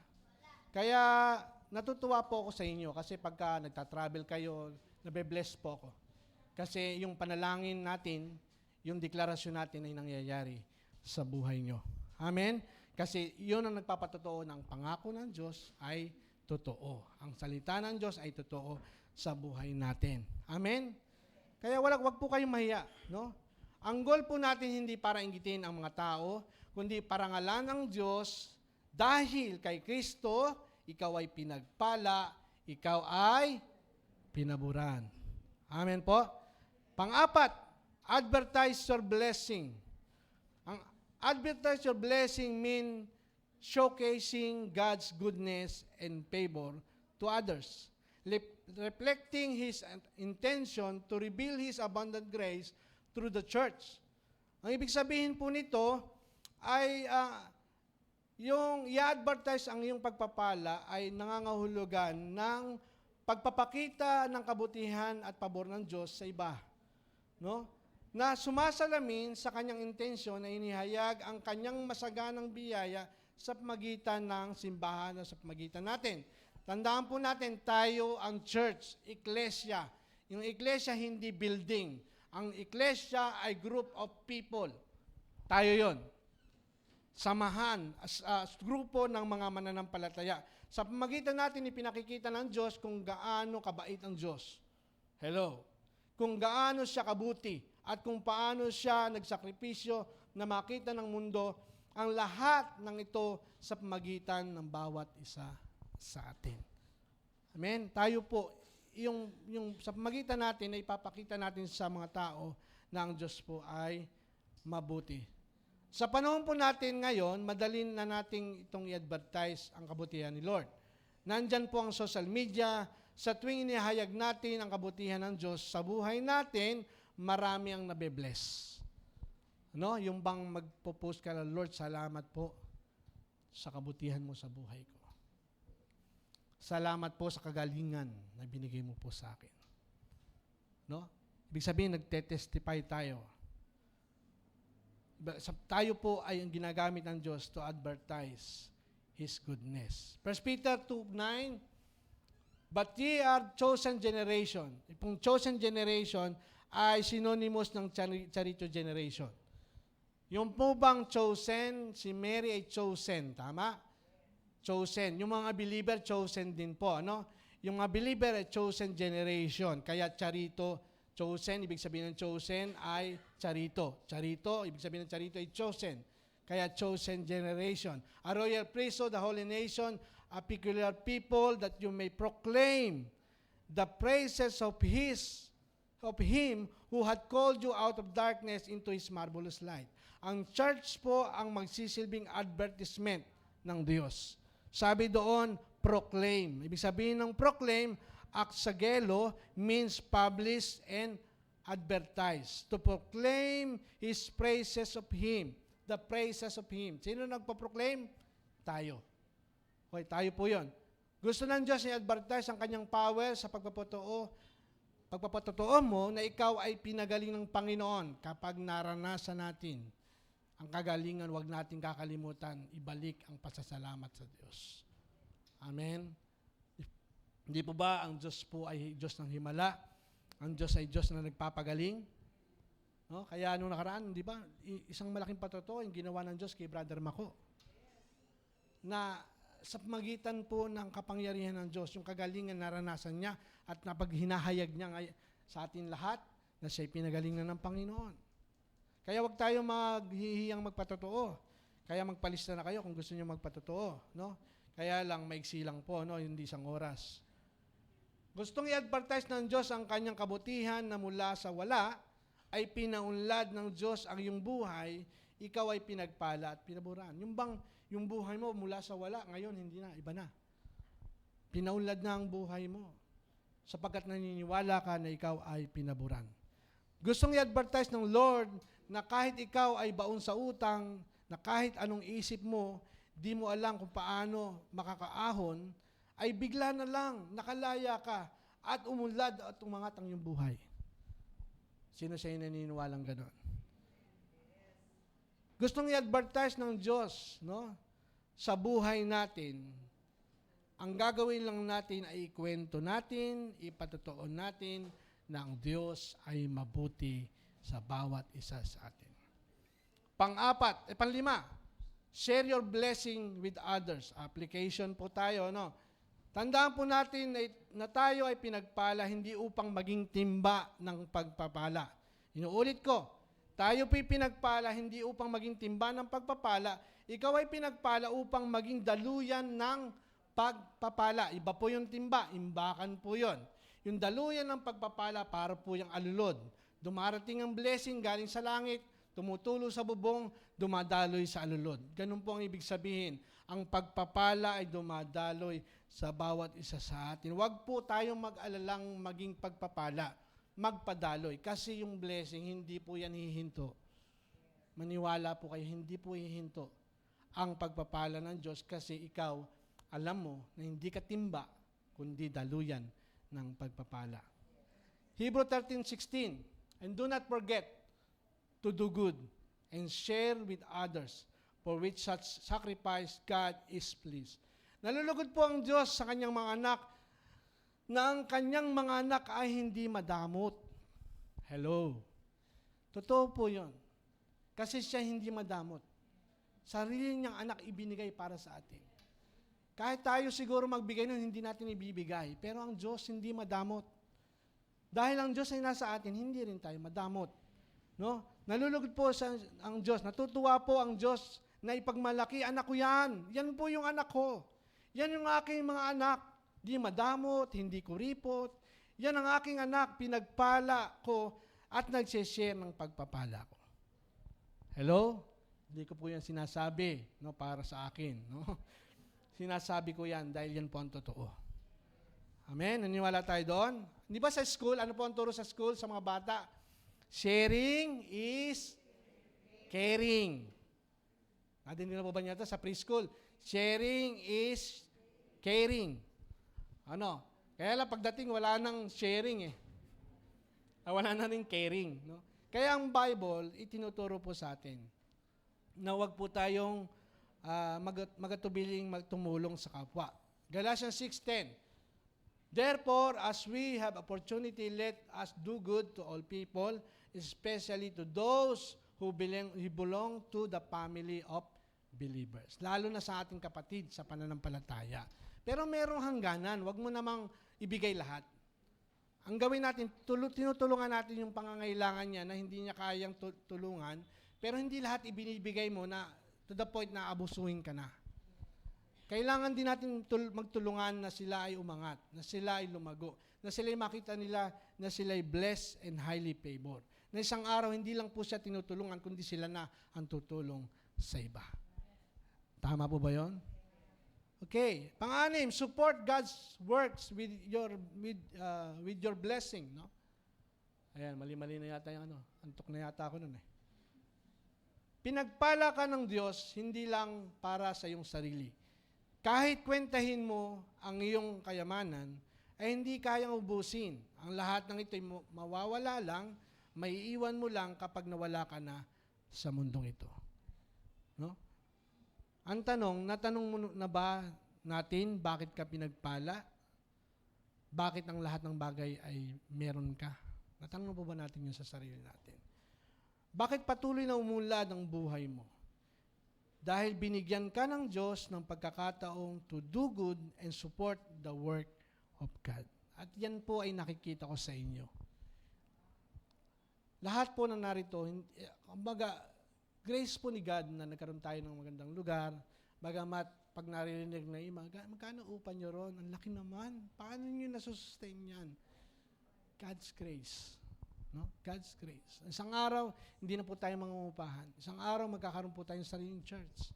Kaya natutuwa po ako sa inyo kasi pagka nagtatravel kayo, nabe-bless po ako. Kasi yung panalangin natin, yung deklarasyon natin ay nangyayari sa buhay nyo. Amen? Kasi yun ang nagpapatotoo ng pangako ng Diyos ay totoo. Ang salita ng Diyos ay totoo sa buhay natin. Amen? Kaya wag po kayong mahiya. No? Ang goal po natin hindi para inggitin ang mga tao, kundi parangalan ng Diyos dahil kay Kristo, ikaw ay pinagpala, ikaw ay pinaburan. Amen po? Pang-apat, advertise your blessing. Advertise your blessing mean showcasing God's goodness and favor to others, reflecting His intention to reveal His abundant grace through the church. Ang ibig sabihin po nito ay yung i-advertise ang iyong pagpapala ay nangangahulugan ng pagpapakita ng kabutihan at pabor ng Diyos sa iba. No? na sumasalamin sa kanyang intensyon na inihayag ang kanyang masaganang biyaya sa pamagitan ng simbahan o sa pamagitan natin. Tandaan po natin, tayo ang church, iglesia. Yung iglesia hindi building. Ang iglesia ay group of people. Tayo yon. Samahan, grupo ng mga mananampalataya. Sa pamagitan natin, ipinakikita ng Diyos kung gaano kabait ang Diyos. Hello. Kung gaano siya kabuti at kung paano siya nagsakripisyo na makita ng mundo ang lahat ng ito sa pamagitan ng bawat isa sa atin. Amen? Tayo po, yung sa pamagitan natin na ipapakita natin sa mga tao na ang Diyos po ay mabuti. Sa panahon po natin ngayon, madali na nating itong i-advertise ang kabutihan ni Lord. Nandyan po ang social media. Sa tuwing inihayag natin ang kabutihan ng Diyos sa buhay natin, marami ang nabe-bless. No? Yung bang magpo-post ka na, Lord, salamat po sa kabutihan mo sa buhay ko. Salamat po sa kagalingan na binigay mo po sa akin. No? Ibig sabihin, nagte-testify tayo. Tayo po ay ang ginagamit ng Diyos to advertise His goodness. 1 Peter 2:9, but ye are chosen generation. Itong chosen generation ay synonymous ng charito generation. Yung po bang chosen, si Mary ay chosen, tama? Chosen. Yung mga believer, chosen din po, no? Yung mga believer ay chosen generation. Kaya charito, chosen, ibig sabihin ng chosen ay charito. Charito, ibig sabihin ng charito ay chosen. Kaya chosen generation. A royal priesthood, a holy nation, a peculiar people, that you may proclaim the praises of Him who had called you out of darkness into His marvelous light. Ang church po ang magsisilbing advertisement ng Diyos. Sabi doon, proclaim. Ibig sabihin ng proclaim, aksagelo means publish and advertise. To proclaim His praises of Him. The praises of Him. Sino nagpa-proclaim? Tayo. Okay, tayo po yon. Gusto ng Diyos i-advertise ang kanyang power sa pagpapatotoo mo na ikaw ay pinagaling ng Panginoon kapag naranasan natin ang kagalingan, huwag natin kakalimutan, ibalik ang pasasalamat sa Diyos. Amen? Hindi po ba ang Diyos po ay Diyos ng himala? Ang Diyos ay Diyos na nagpapagaling? No? Kaya nung nakaraan, di ba, isang malaking patotoo yung ginawa ng Diyos kay Brother Mako. Na sa pamagitan po ng kapangyarihan ng Diyos, yung kagalingan naranasan niya at napaghinahayag niya sa atin lahat na siya'y pinagaling na ng Panginoon. Kaya wag tayo maghihiyang magpatotoo. Kaya magpalista na kayo kung gusto niyo magpatotoo. No? Kaya lang, maiksi lang po, no? Hindi isang oras. Gustong i-advertise ng Diyos ang kanyang kabutihan na mula sa wala, ay pinaunlad ng Diyos ang iyong buhay, ikaw ay pinagpala at pinaburan. Yung buhay mo mula sa wala, ngayon hindi na, iba na. Pinaunlad na ang buhay mo sapagkat naniniwala ka na ikaw ay pinaburan. Gustong i-advertise ng Lord na kahit ikaw ay baon sa utang, na kahit anong isip mo, di mo alam kung paano makakaahon, ay bigla na lang, nakalaya ka, at umunlad at umangat ang iyong buhay. Sino siya yung naniniwalang ganon? Gustong i-advertise ng Diyos, no? Sa buhay natin, ang gagawin lang natin ay ikwento natin, ipatotoo natin na ang Diyos ay mabuti sa bawat isa sa atin. Panglima, share your blessing with others. Application po tayo, no? Tandaan po natin na tayo ay pinagpala hindi upang maging timba ng pagpapala. Inuulit ko, tayo po'y pinagpala hindi upang maging timba ng pagpapala. Ikaw ay pinagpala upang maging daluyan ng pagpapala. Iba po yung timba, imbakan po yon. Yung daluyan ng pagpapala para po yung alulod. Dumarating ang blessing galing sa langit, tumutulo sa bubong, dumadaloy sa alulod. Ganun po ang ibig sabihin. Ang pagpapala ay dumadaloy sa bawat isa sa atin. Huwag po tayong mag-alalang maging pagpapala, magpadaloy. Kasi yung blessing, hindi po yan hihinto. Maniwala po kayo, hindi po hihinto ang pagpapala ng Diyos kasi ikaw, alam mo na hindi ka timba, kundi daluyan ng pagpapala. Hebrew 13:16, and do not forget to do good and share with others, for which such sacrifice God is pleased. Nalulugod po ang Diyos sa kanyang mga anak na ang kanyang mga anak ay hindi madamot. Hello. Totoo po yun. Kasi siya hindi madamot. Sarili niyang anak ibinigay para sa atin. Kahit tayo siguro magbigay nun, hindi natin ibibigay. Pero ang Diyos hindi madamot. Dahil ang Diyos ay nasa atin, hindi rin tayo madamot. No? Nalulugod po ang Diyos. Natutuwa po ang Diyos na ipagmalaki. Anak ko yan. Yan po yung anak ko. Yan yung aking mga anak. Di madamot, hindi kuripot. Yan ang aking anak. Pinagpala ko at nagsishare ng pagpapala ko. Hello? Hindi ko po yan sinasabi para sa akin. No? Sinasabi ko yan dahil yan po ang totoo. Amen? Naniwala tayo doon? Di ba sa school, ano po ang turo sa school sa mga bata? Sharing is caring. Natin nila po ba niya ito sa preschool? Sharing is caring. Ano? Kaya lang pagdating, wala nang sharing eh. Wala na rin caring. No? Kaya ang Bible, itinuturo po sa atin na huwag po tayong magatubiling magtumulong sa kapwa. Galatians 6:10. Therefore, as we have opportunity, let us do good to all people, especially to those who belong to the family of believers. Lalo na sa ating kapatid sa pananampalataya. Pero merong hangganan, wag mo namang ibigay lahat. Ang gawin natin, tinutulungan natin yung pangangailangan niya na hindi niya kayang tulungan, pero hindi lahat ibinibigay mo na to the point na abusuhin ka na. Kailangan din natin magtulungan na sila ay umangat, na sila ay lumago, na sila ay makita nila na sila ay blessed and highly favored. Na isang araw, hindi lang po siya tinutulungan, kundi sila na ang tutulong sa iba. Tama po ba yun? Okay. Pang-anim, support God's works with your blessing. No? Ayan, mali-mali na yata yung antok na yata ako nun eh. Pinagpala ka ng Diyos, hindi lang para sa iyong sarili. Kahit kwentahin mo ang iyong kayamanan, ay hindi kayang ubusin. Ang lahat ng ito ay mawawala lang, maiiwan mo lang kapag nawala ka na sa mundong ito. No? Ang tanong, natanong mo na ba natin bakit ka pinagpala? Bakit ang lahat ng bagay ay meron ka? Natanong mo ba natin yun sa sarili natin? Bakit patuloy na umunlad ang buhay mo? Dahil binigyan ka ng Diyos ng pagkakataong to do good and support the work of God. At yan po ay nakikita ko sa inyo. Lahat po na narito, grace po ni God na nagkaroon tayo ng magandang lugar. Bagamat pag naririnig na magkano upa nyo ron? Ang laki naman. Paano nyo nasusustain yan? God's grace. No? God's grace. Isang araw, hindi na po tayo mangungupahan. Isang araw, magkakaroon po tayong sariling church.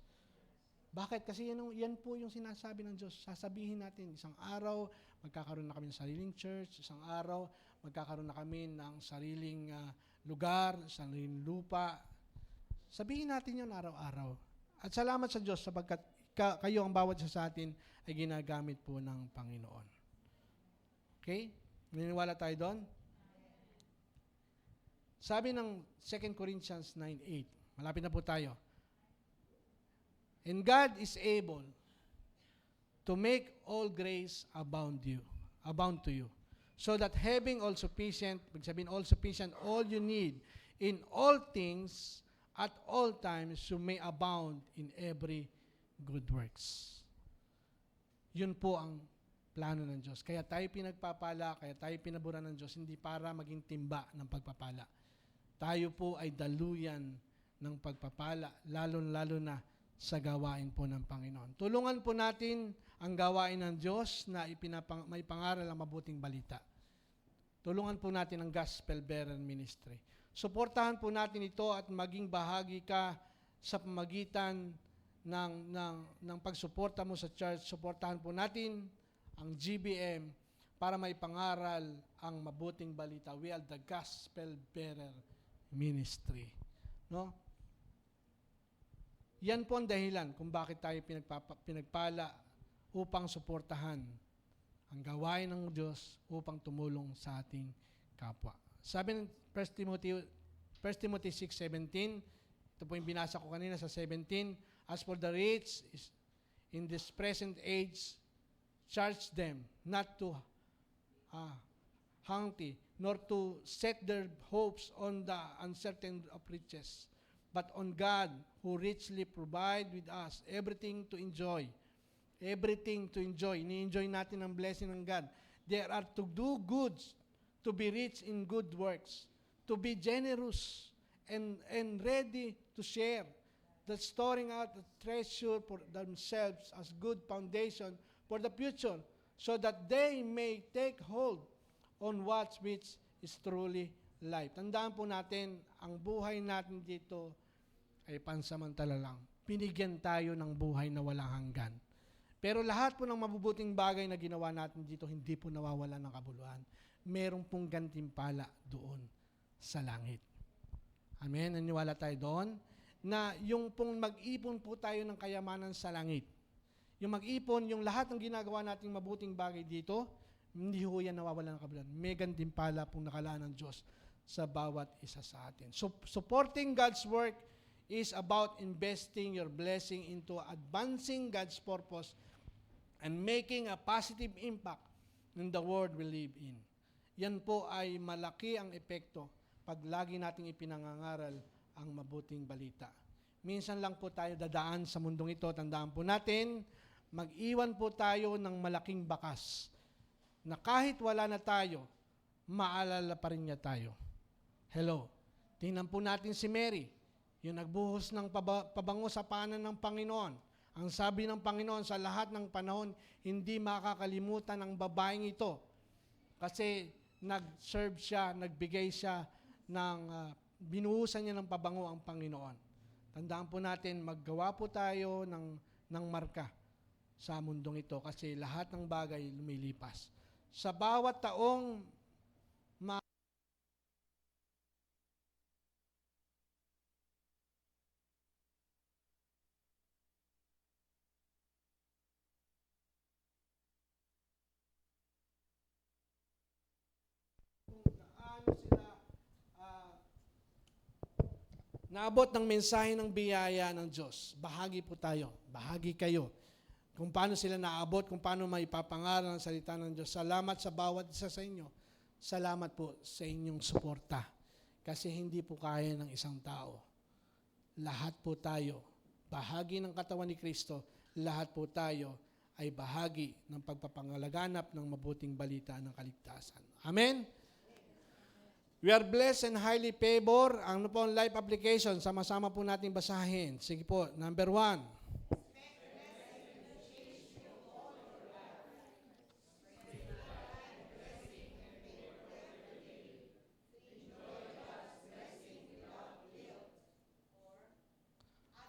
Bakit? Kasi yan po yung sinasabi ng Diyos. Sasabihin natin, isang araw, magkakaroon na kami ng sariling church. Isang araw, magkakaroon na kami ng sariling lugar, sariling lupa. Sabihin natin yun araw-araw. At salamat sa Diyos sapagkat kayo ang bawat isa sa atin ay ginagamit po ng Panginoon. Okay? Naniniwala tayo doon? Sabi ng 2 Corinthians 9:8, malapit na po tayo. And God is able to make all grace abound to you, so that having all sufficient, all you need in all things at all times, you may abound in every good works. Yun po ang plano ng Diyos. Kaya tayo pinagpapala, kaya tayo pinaburan ng Diyos, hindi para maging timba ng pagpapala. Tayo po ay daluyan ng pagpapala, lalo-lalo na sa gawain po ng Panginoon. Tulungan po natin ang gawain ng Diyos na may pangaral ang mabuting balita. Tulungan po natin ang Gospel Bearer Ministry. Suportahan po natin ito at maging bahagi ka sa pamagitan ng pagsuporta mo sa church. Suportahan po natin ang GBM para may pangaral ang mabuting balita. We are the Gospel Bearer Ministry. No? Yan po ang dahilan kung bakit tayo pinagpala upang suportahan ang gawain ng Diyos upang tumulong sa ating kapwa. Sabi ng 1 Timothy 1 Timothy 6:17. Ito po yung binasa ko kanina sa 17. As for the rich in this present age, charge them not to haughty, nor to set their hopes on the uncertain of riches, but on God, who richly provide with us everything to enjoy. Everything to enjoy. Ni-enjoy natin ang blessing ng God. There are to do goods, to be rich in good works, to be generous and ready to share, that storing out a treasure for themselves as good foundation for the future, so that they may take hold on what which is truly life. Tandaan po natin, ang buhay natin dito ay pansamantala lang. Binigyan tayo ng buhay na walang hanggan. Pero lahat po ng mabubuting bagay na ginawa natin dito, hindi po nawawala ng kabuluhan. Meron pong gantimpala doon sa langit. Amen? Naniwala tayo doon na yung pong mag-ipon po tayo ng kayamanan sa langit. Yung mag-ipon, yung lahat ng ginagawa nating mabuting bagay dito, hindi ho yan nawawala ng kabuluhan. May gantimpala pong nakalaan ng Diyos sa bawat isa sa atin. So, supporting God's work is about investing your blessing into advancing God's purpose and making a positive impact in the world we live in. Yan po ay malaki ang epekto pag lagi nating ipinangangaral ang mabuting balita. Minsan lang po tayo dadaan sa mundong ito. Tandaan po natin, mag-iwan po tayo ng malaking bakas na kahit wala na tayo, maalala pa rin niya tayo. Hello. Tingnan po natin si Mary, yung nagbuhos ng pabango sa paanan ng Panginoon. Ang sabi ng Panginoon, sa lahat ng panahon, hindi makakalimutan ng babaeng ito. Kasi nag-serve siya, nagbigay siya binuhusan niya ng pabango ang Panginoon. Tandaan po natin, maggawa po tayo ng marka sa mundong ito kasi lahat ng bagay lumilipas. Sa bawat taong naabot ng mensahe ng biyaya ng Diyos. Bahagi po tayo. Bahagi kayo. Kung paano sila naabot, kung paano maipapangaral ang salita ng Diyos. Salamat sa bawat isa sa inyo. Salamat po sa inyong suporta. Kasi hindi po kaya ng isang tao. Lahat po tayo, bahagi ng katawan ni Kristo, lahat po tayo ay bahagi ng pagpapangalaganap ng mabuting balita ng kaligtasan. Amen? We are blessed and highly favored. Ang po ang life application, sama-sama po natin basahin. Sige po, number 1.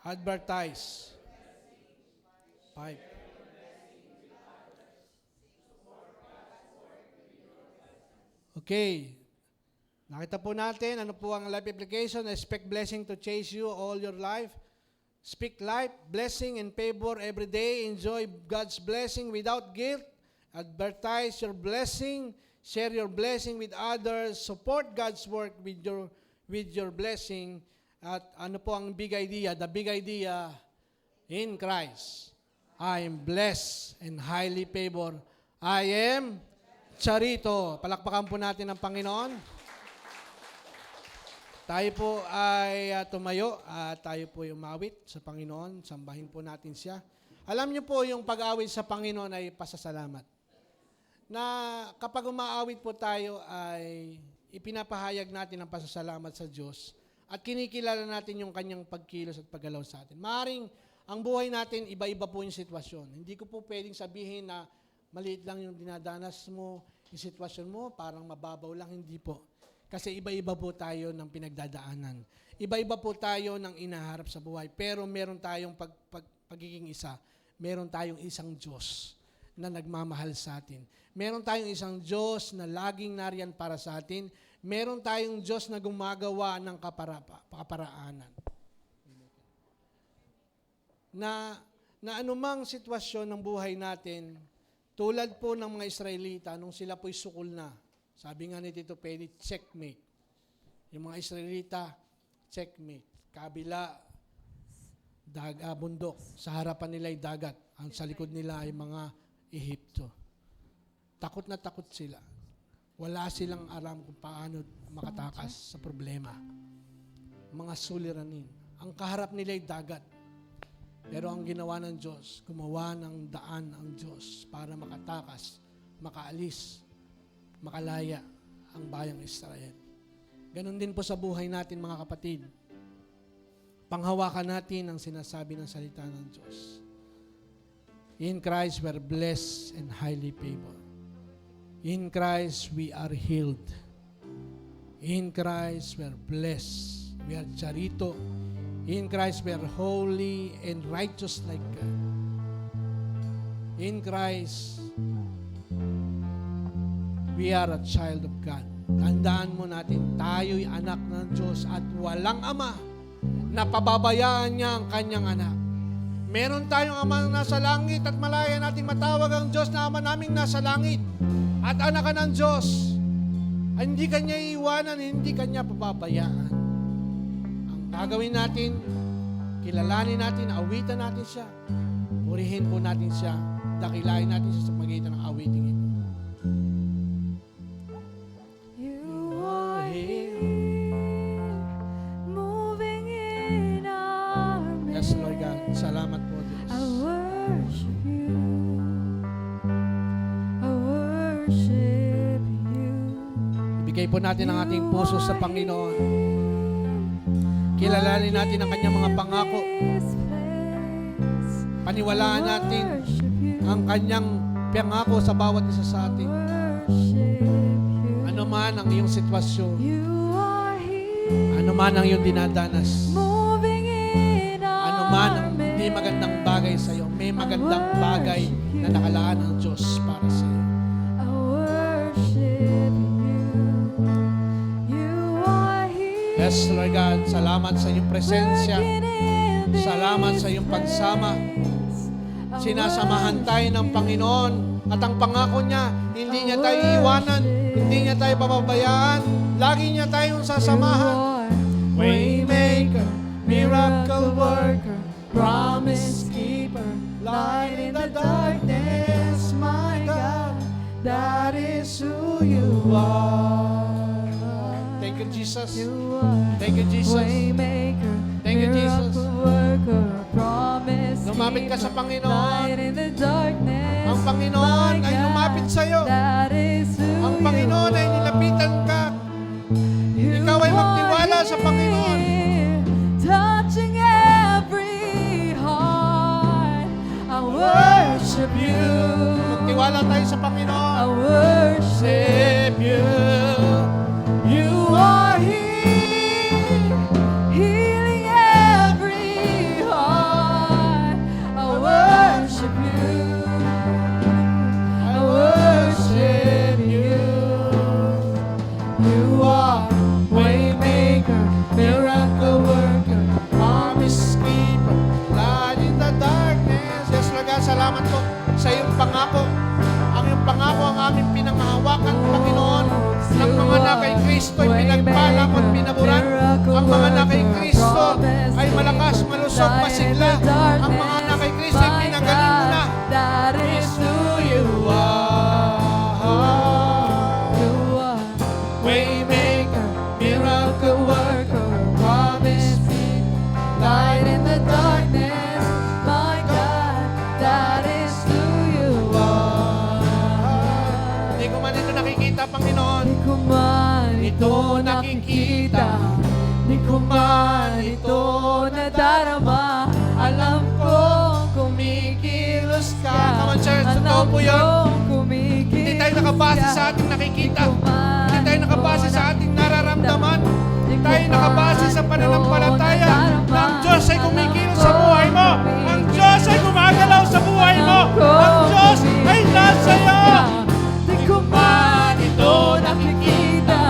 Advertise. 5. Okay. Nakita po natin, ano po ang life application? Expect blessing to chase you all your life. Speak life, blessing, and favor every day. Enjoy God's blessing without guilt. Advertise your blessing. Share your blessing with others. Support God's work with your blessing. At ano po ang big idea? The big idea, in Christ, I am blessed and highly favored. I am charito. Palakpakan po natin ang Panginoon. Tayo po ay tumayo at tayo po ay umawit sa Panginoon. Sambahin po natin siya. Alam niyo po yung pag-awit sa Panginoon ay pasasalamat. Na kapag umaawit po tayo ay ipinapahayag natin ang pasasalamat sa Diyos at kinikilala natin yung kanyang pagkilos at paggalaw sa atin. Maaaring ang buhay natin, iba-iba po yung sitwasyon. Hindi ko po pwedeng sabihin na maliit lang yung dinadanas mo, yung sitwasyon mo, parang mababaw lang, hindi po. Kasi iba-iba po tayo ng pinagdadaanan. Iba-iba po tayo ng inaharap sa buhay. Pero meron tayong pagiging isa. Meron tayong isang Diyos na nagmamahal sa atin. Meron tayong isang Diyos na laging nariyan para sa atin. Meron tayong Diyos na gumagawa ng kaparaanan. Na anumang sitwasyon ng buhay natin, tulad po ng mga Israelita, nung sila po'y sukol na, sabi nga ni Tito Penny, checkmate. Yung mga Israelita, checkmate. Kabila, bundok. Sa harapan nila ay dagat. Ang sa likod nila ay mga Ehipto. Takot na takot sila. Wala silang alam kung paano makatakas sa problema. Mga suliranin. Ang kaharap nila ay dagat. Pero ang ginawa ng Diyos, gumawa ng daan ang Diyos para makatakas, makaalis, makalaya ang bayang Israel. Ganon din po sa buhay natin, mga kapatid. Panghawakan natin ang sinasabi ng salita ng Diyos. In Christ, we are blessed and highly favored. In Christ, we are healed. In Christ, we are blessed. We are charito. In Christ, we are holy and righteous like God. In Christ, we are a child of God. Tandaan mo natin, tayo'y anak ng Diyos at walang ama na pababayaan niya ang kanyang anak. Meron tayong ama na nasa langit at malaya nating matawag ang Diyos na ama naming nasa langit at anak ka ng Diyos. Hindi kanya iiwanan, hindi kanya pababayaan. Ang gagawin natin, kilalanin natin, awitan natin siya. Purihin po natin siya, dakilain natin siya sa magitan ng awiting ito. You are here, moving in our Yes, midst. Lord God. Salamat po, I Diyos. worship you. I worship you. Ibigay po natin ang ating puso sa Panginoon. Kilalanin natin ang kanyang mga pangako. This place. Paniwalaan natin Worship you. ang kanyang pangako sa bawat isa sa atin. Worship you. Ano man ang iyong sitwasyon, You are here, ano man ang iyong dinadanas, moving in ano our man ang hindi midst. magandang bagay sa iyo, may magandang bagay na nakalaan ng Diyos para sa iyo. I worship you. You are here. Yes, Lord God, salamat sa iyong presensya. Working in this Salamat sa iyong pagsama. place. I Sinasamahan tayo ng Panginoon at ang pangako niya, hindi niya tayo iiwanan, hindi niya tayo pababayaan, lagi niya tayong sasamahan. Waymaker, miracle worker, promise keeper, light in the darkness, my God, that is who you are. Thank you, Jesus. You are Thank you, Jesus. Waymaker, Thank you, Jesus. miracle worker, promise Lumapit ka sa keeper, Panginoon. light in the darkness, Ang Panginoon my ay God, lumapit sa iyo. that is who Ang Panginoon ay you are. nilapitan ka. You Ikaw ay are magtiwala sa Panginoon. here, touching every heart. I worship you. Magtiwala tayo sa I Panginoon. worship you. You are here, healing every heart. I worship you. I worship you. You are waymaker, miracle worker, Promise keeper, light in the darkness. Yes, Lord God, salamat po sa iyong pangako. Ang iyong pangako ang aming pinanghahawakan, Panginoon. Ng mga na kay Kristo ay pinagpala at pinaburan. Ang mga na kay Kristo ay malakas, malusog, masigla. Ang mga na kay Kristo ay pinagaling mo na. That is who you are. You are Waymaker, miracle worker, promise me, light in the darkness, my God, that is who you are. Hindi ko man ito nakikita, Panginoon. Di ko man ito nakikita, di ko man ito nadarama, alam ko kumikilos ka. Come on, church, totoo po yun. Hindi tayo nakabase sa ating nakikita. Hindi tayo nakabase sa ating nararamdaman. Hindi tayo nakabase sa pananampalataya na ang Diyos ay kumikilos sa buhay mo. Ang Diyos ay gumagalaw sa buhay mo. Ang Diyos ay nasa iyo. Di ko man ito nakikita,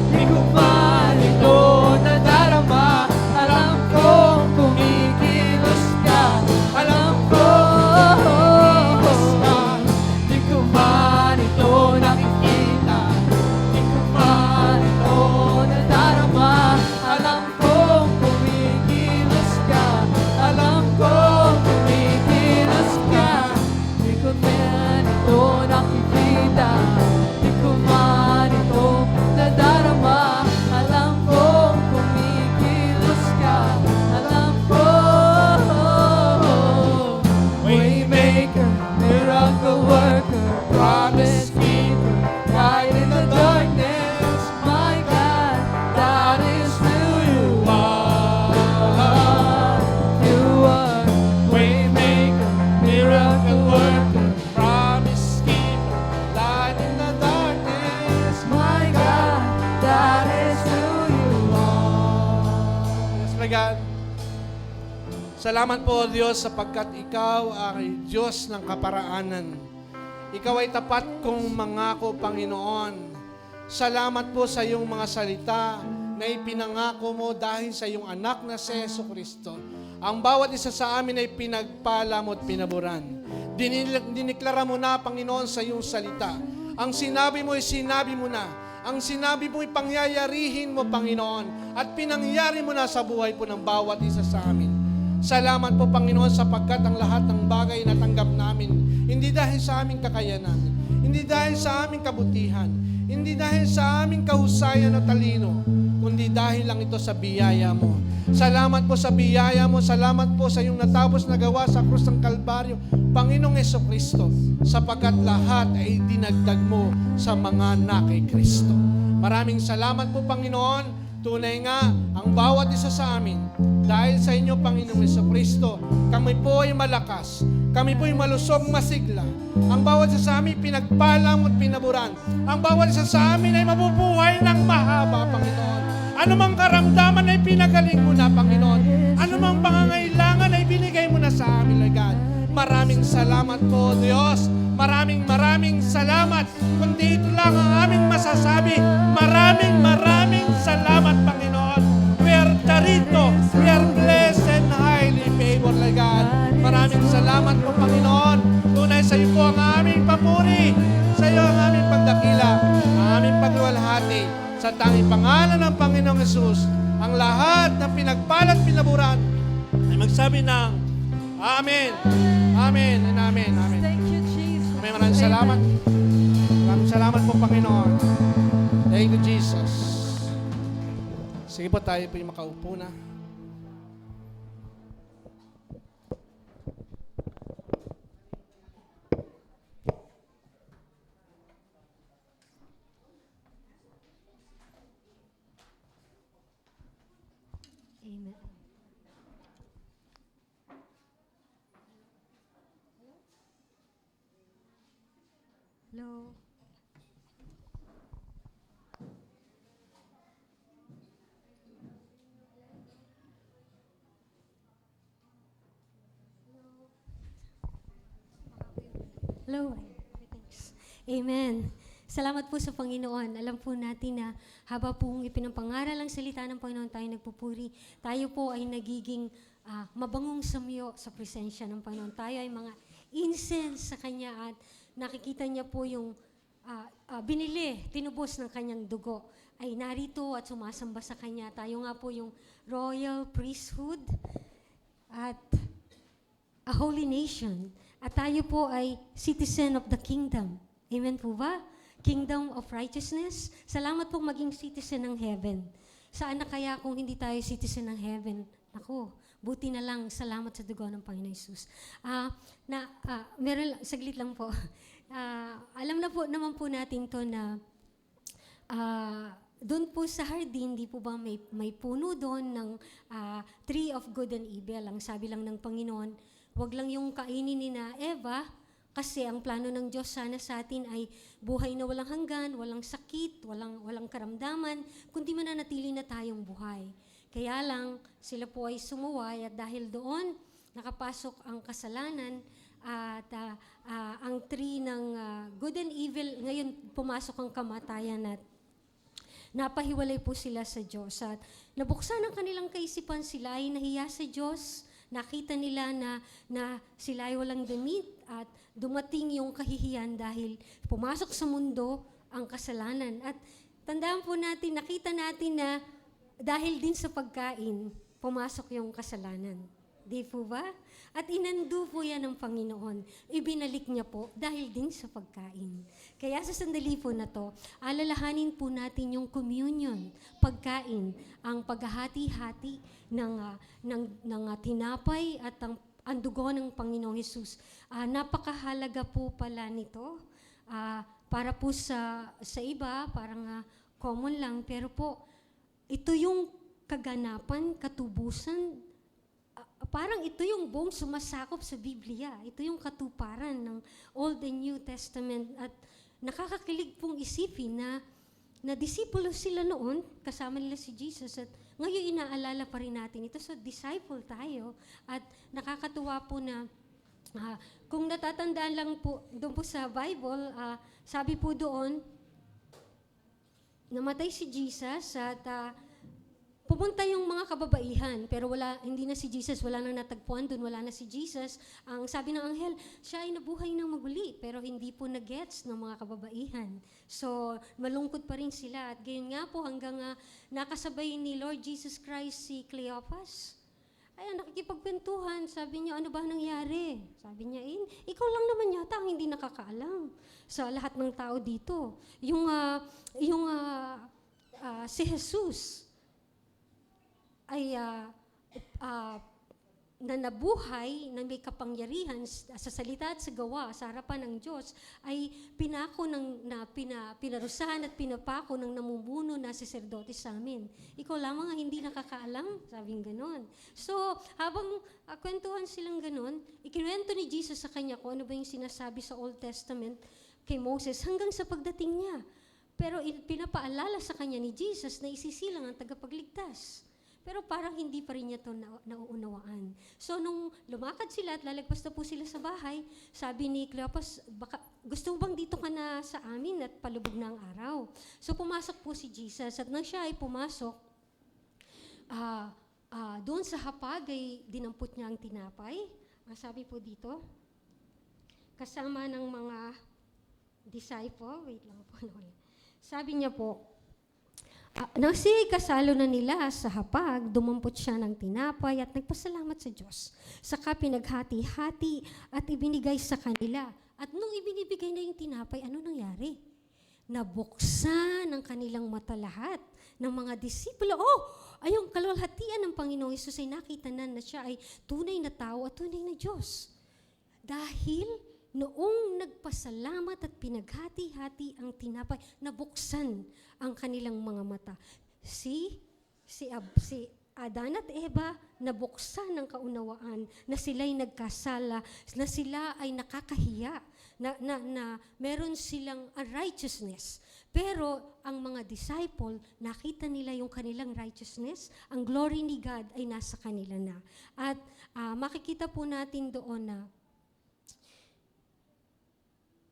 di ko man ito nadarama, alam ko kumikilos ka, alam ko kumikilos ka. Di ko man ito nakikita, di Salamat po, Diyos, sapagkat Ikaw ay Diyos ng kaparaanan. Ikaw ay tapat kong mangako, Panginoon. Salamat po sa iyong mga salita na ipinangako mo dahil sa iyong anak na si Jesucristo. Ang bawat isa sa amin ay pinagpala mo at pinaburan. Diniklara mo na, Panginoon, sa iyong salita. Ang sinabi mo ay sinabi mo na. Ang sinabi mo ay pangyayarihin mo, Panginoon. At pinangyari mo na sa buhay po ng bawat isa sa amin. Salamat po, Panginoon, sapagkat ang lahat ng bagay na tanggap namin, hindi dahil sa aming kakayanan, hindi dahil sa aming kabutihan, hindi dahil sa aming kahusayan o talino, kundi dahil lang ito sa biyaya mo. Salamat po sa biyaya mo, salamat po sa iyong natapos na gawa sa krus ng Kalbaryo, Panginoong Jesucristo, sapagkat lahat ay dinagdag mo sa mga anak kay Kristo. Maraming salamat po, Panginoon. Tunay nga, ang bawat isa sa amin, dahil sa inyo, Panginoong Jesucristo, kami po ay malakas, kami po ay malusog, masigla. Ang bawat isa sa amin, pinagpala mo at pinaburan. Ang bawat isa sa amin ay mabubuhay ng mahaba, Panginoon. Ano mang karamdaman ay pinagaling mo na, Panginoon. Ano mang pangangailangan ay binigay mo na sa amin, Lord God. Maraming salamat po, Diyos. Maraming salamat. Kundi ito lang ang aming masasabi. Maraming salamat, Panginoon. We are charito. We are blessed and highly favored, Lord God. Maraming salamat po, Panginoon. Tunay sa iyo po ang aming papuri. Sa iyo ang aming pagdakila. Ang aming pagluwalhati. Sa tanging pangalan ng Panginoong Hesus, ang lahat ng pinagpalat pinaburan ay magsabi ng Amen. Amen and Amen. Amen. Thank you, Jesus. Maraming salamat. Maraming salamat po, Panginoon. Thank you, Jesus. Sige po, tayo po yung makaupo na. Amen. Hello. Hello. Thanks. Amen. Salamat po sa Panginoon. Alam po natin na haba pong ipinapangaral ang salita ng Panginoon, tayo nagpupuri. Tayo po ay nagiging mabangong samyo sa presensya ng Panginoon. Tayo ay mga incense sa Kanya at nakikita niya po yung binili, tinubos ng Kanyang dugo ay narito at sumasamba sa Kanya. Tayo nga po yung royal priesthood at a holy nation. At tayo po ay citizen of the kingdom. Amen po ba? Kingdom of righteousness. Salamat po maging citizen ng heaven. Saan na kaya kung hindi tayo citizen ng heaven? Naku, buti na lang, salamat sa dugo ng Panginoon Jesus. Saglit lang po. Alam na po naman po natin to na doon po sa hardin, di po ba may puno doon ng tree of good and evil. Ang sabi lang ng Panginoon, wag lang yung kainin ni na Eva, kasi ang plano ng Diyos sana sa atin ay buhay na walang hanggan, walang sakit, walang karamdaman, kundi mananatili na tayong buhay. Kaya lang, sila po ay sumuway at dahil doon, nakapasok ang kasalanan at ang tree ng good and evil, ngayon pumasok ang kamatayan at napahiwalay po sila sa Diyos. At nabuksan ang kanilang kaisipan, sila ay nahiya sa Diyos. Nakita nila na sila ay walang damit at dumating yung kahihiyan dahil pumasok sa mundo ang kasalanan. At tandaan po natin, nakita natin na dahil din sa pagkain, pumasok yung kasalanan. Di po ba? At inando po yan ng Panginoon. Ibinalik niya po dahil din sa pagkain. Kaya sa sandali po na to, alalahanin po natin yung communion, pagkain, ang paghahati-hati ng tinapay at ang dugo ng Panginoong Hesus. Napakahalaga po pala nito. Para po sa iba, parang common lang, pero po, ito yung kaganapan, katubusan, parang ito yung buong sumasakop sa Biblia. Ito yung katuparan ng Old and New Testament. At nakakakilig pong isipin na disipulo sila noon, kasama nila si Jesus. At ngayon inaalala pa rin natin ito. So, disciple tayo. At nakakatuwa po na kung natatandaan lang po, doon po sa Bible, sabi po doon, namatay si Jesus at pumunta yung mga kababaihan, pero hindi na si Jesus, wala nang natagpuan doon, wala na si Jesus. Ang sabi ng anghel, siya ay nabuhay ng maguli, pero hindi po nag-gets ng mga kababaihan. So, malungkot pa rin sila. At gayon nga po, hanggang nakasabay ni Lord Jesus Christ si Cleopas. Ay, nakikipagkwentuhan. Sabi niya, ano ba nangyari? Sabi niya, ikaw lang naman yata ang hindi nakakaalam sa lahat ng tao dito. Si Jesus ay na nabuhay, na may kapangyarihan sa salita at sa gawa, sa harapan ng Diyos, ay pinarusahan at pinapako ng namumuno na saserdote sa amin. Ikaw lamang ang hindi nakakaalam, sabing ganon. So, habang kwentuhan silang ganon, ikinuwento ni Jesus sa kanya kung ano ba yung sinasabi sa Old Testament kay Moses hanggang sa pagdating niya. Pero pinapaalala sa kanya ni Jesus na isisilang ang tagapagligtas. Pero parang hindi pa rin niya ito nauunawaan. So, nung lumakad sila at lalagpas na po sila sa bahay, sabi ni Cleopas, gusto mo bang dito ka na sa amin at palubog na ang araw? So, pumasok po si Jesus at nang siya ay pumasok, doon sa hapag ay dinampot niya ang tinapay. Sabi po dito, kasama ng mga disciple, wait lang po, sabi niya po, nang kasalo na nila sa hapag, dumampot siya ng tinapay at nagpasalamat sa Diyos. Saka pinaghati-hati at ibinigay sa kanila. At nung ibinibigay na yung tinapay, ano nangyari? Nabuksan ang kanilang mata lahat ng mga disipulo. Ay yung kalwalhatian ng Panginoong Hesus ay nakita na siya ay tunay na tao at tunay na Diyos. Dahil noong nagpasalamat at pinaghati-hati ang tinapay, nabuksan ang kanilang mga mata. Si Adan at Eva, nabuksan ng kaunawaan na sila'y nagkasala, na sila ay nakakahiya, na meron silang righteousness. Pero ang mga disciple, nakita nila yung kanilang righteousness, ang glory ni God ay nasa kanila na. At makikita po natin doon na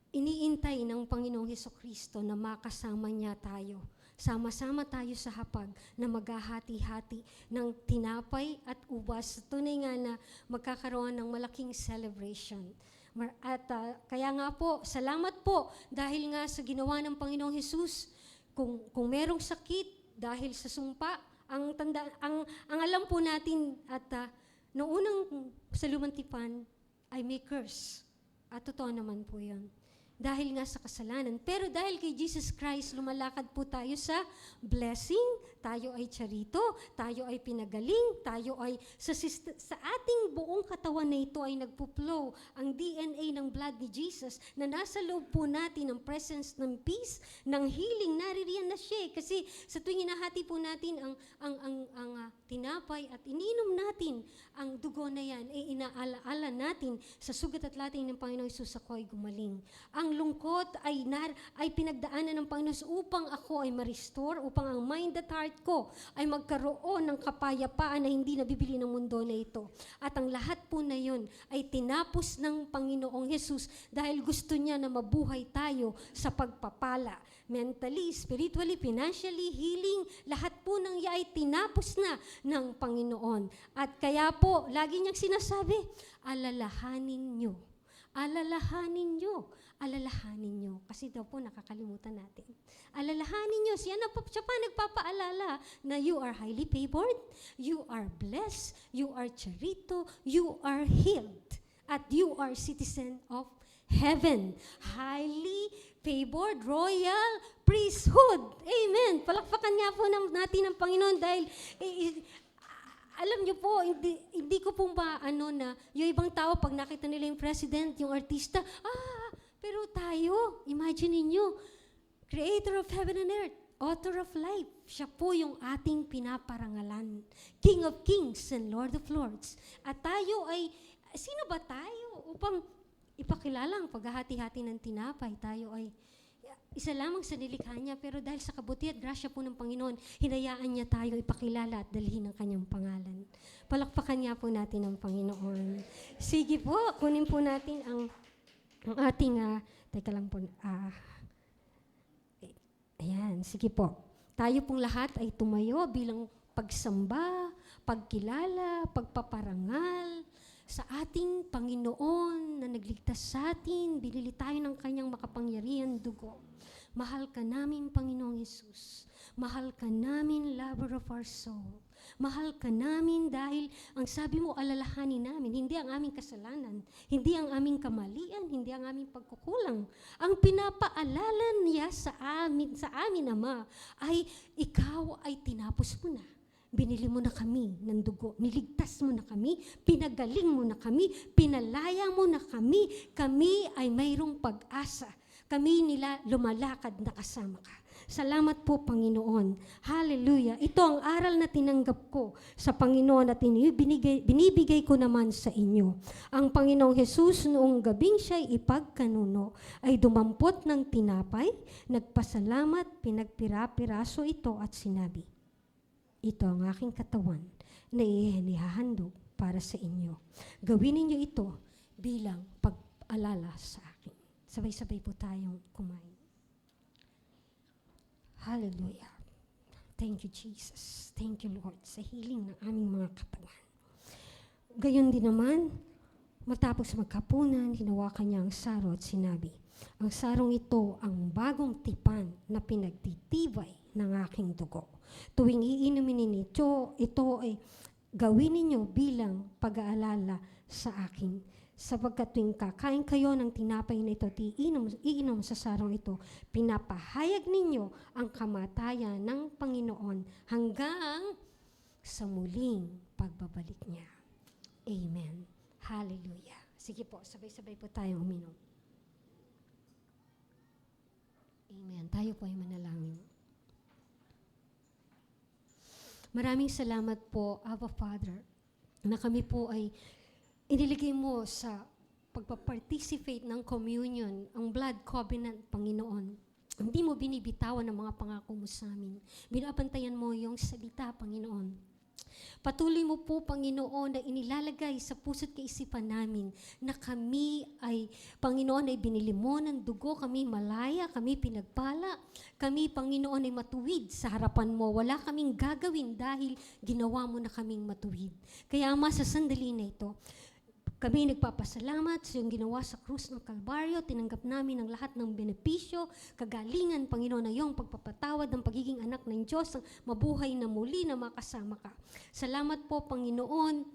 iniintay ng Panginoong Hesukristo na makasama niya tayo. Sama-sama tayo sa hapag na maghahati-hati ng tinapay at ubas. Tunay nga na magkakaroon ng malaking celebration. At kaya nga po, salamat po dahil nga sa ginawa ng Panginoong Hesus. Kung merong sakit dahil sa sumpa, ang alam po natin at noong unang sa lumantipan ay may curse. At totoo naman po yun. Dahil nga sa kasalanan. Pero dahil kay Jesus Christ, lumalakad po tayo sa blessing, tayo ay charito, tayo ay pinagaling, tayo ay sa ating buong katawan na ito ay nagpo-flow ang DNA ng blood ni Jesus na nasa loob po natin ng presence ng peace, ng healing, naririyan na siya. Kasi sa tuwing hinahati po natin ang tinapay at ininom natin ang dugo na yan, ay inaalaala natin sa sugat at lating ng Panginoong Hesus ako ay gumaling. Ang lungkot ay pinagdaanan ng Panginoon upang ako ay ma-restore, upang ang mind at heart ko ay magkaroon ng kapayapaan na hindi nabibili ng mundo na ito. At ang lahat po na yun ay tinapos ng Panginoong Hesus dahil gusto niya na mabuhay tayo sa pagpapala. Mentally, spiritually, financially, healing, lahat po ng iya ay tinapos na ng Panginoon. At kaya po, lagi niyang sinasabi, alalahanin niyo. Alalahanin niyo. Alalahanin nyo. Kasi daw po nakakalimutan natin. Alalahanin nyo. Siya pa nagpapaalala na you are highly favored, you are blessed, you are charito, you are healed, at you are citizen of heaven. Highly favored, royal priesthood. Amen. Palakpakan nga po natin ang Panginoon dahil alam niyo po, hindi ko po na yung ibang tao pag nakita nila yung president, yung artista, pero tayo, imagine niyo, Creator of heaven and earth, Author of life, siya po yung ating pinaparangalan. King of kings and Lord of lords. At tayo ay, sino ba tayo? Upang ipakilala ang paghahati-hati ng tinapay, tayo ay isa lamang sa nilikha niya, pero dahil sa kabuti at grasya po ng Panginoon, hinayaan niya tayo ipakilala at dalhin ang kanyang pangalan. Palakpakan niya po natin ang Panginoon. Sige po, kunin po natin ang ating, teka lang po, ayan, sige po. Tayo pong lahat ay tumayo bilang pagsamba, pagkilala, pagpaparangal sa ating Panginoon na nagligtas sa atin, binili tayo ng kanyang makapangyarihan dugo. Mahal ka namin, Panginoong Hesus. Mahal ka namin, lover of our soul. Mahal ka namin dahil ang sabi mo, alalahanin namin, hindi ang aming kasalanan, hindi ang aming kamalian, hindi ang aming pagkukulang. Ang pinapaalala niya sa amin, Ama, ay ikaw ay tinapos mo na. Binili mo na kami ng dugo, niligtas mo na kami, pinagaling mo na kami, pinalaya mo na kami. Kami ay mayroong pag-asa. Kami nila lumalakad na kasama ka. Salamat po, Panginoon. Hallelujah. Ito ang aral na tinanggap ko sa Panginoon at binibigay ko naman sa inyo. Ang Panginoong Hesus noong gabing siya'y ipagkanuno ay dumampot ng tinapay, nagpasalamat, pinagpira-piraso ito at sinabi, ito ang aking katawan na ihahandog para sa inyo. Gawin ninyo ito bilang pag-alala sa akin. Sabay-sabay po tayong kumain. Hallelujah. Thank you, Jesus. Thank you, Lord, sa healing ng aming mga katawan. Gayon din naman, matapos magkapunan, hinawakan niya ang saro at sinabi, ang sarong ito ang bagong tipan na pinagtitibay ng aking dugo. Tuwing iinumin ninyo ito ay gawin ninyo bilang pag-aalala sa akin. Sapagkat tuwing kakain kayo ng tinapay na ito at iinom sa sarong ito, pinapahayag ninyo ang kamatayan ng Panginoon hanggang sa muling pagbabalik niya. Amen. Hallelujah. Sige po, sabay-sabay po tayong uminom. Amen. Tayo po ay manalangin. Maraming salamat po, Abba Father, na kami po ay iniligay mo sa pagpaparticipate ng communion, ang blood covenant, Panginoon. Hindi mo binibitawan ang mga pangako mo sa amin. Binabantayan mo yung salita, Panginoon. Patuloy mo po, Panginoon, na inilalagay sa puso't kaisipan namin na kami ay, Panginoon, ay binili mo ng dugo, kami malaya, kami pinagpala, kami, Panginoon, ay matuwid sa harapan mo. Wala kaming gagawin dahil ginawa mo na kaming matuwid. Kaya, Ama, sa sandali na ito, kami nagpapasalamat sa iyong ginawa sa krus ng Kalbaryo. Tinanggap namin ang lahat ng benepisyo, kagalingan, Panginoon, na iyong pagpapatawad ng pagiging anak ng Diyos, ang mabuhay na muli na makasama ka. Salamat po, Panginoon,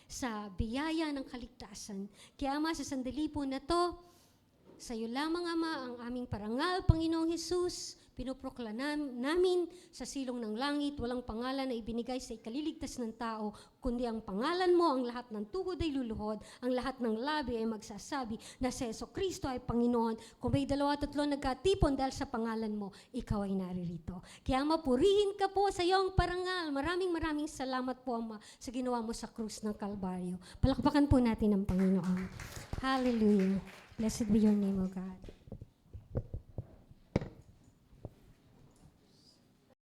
sa biyaya ng kaligtasan. Kaya, Ama, sa sandali po na to, sa iyo lamang, Ama, ang aming parangal, Panginoong Hesus. Pinoprokla namin sa silong ng langit, walang pangalan na ibinigay sa ikaliligtas ng tao, kundi ang pangalan mo, ang lahat ng tuhod ay luluhod, ang lahat ng labi ay magsasabi na si Jesucristo ay Panginoon. Kung may 2 o 3 nagkatipon dahil sa pangalan mo, ikaw ay naririto. Kaya mapurihin ka po sa iyong parangal. Maraming salamat po, Ama, sa ginawa mo sa krus ng Kalbaryo. Palakpakan po natin ang Panginoon. Hallelujah. Blessed be your name, O God.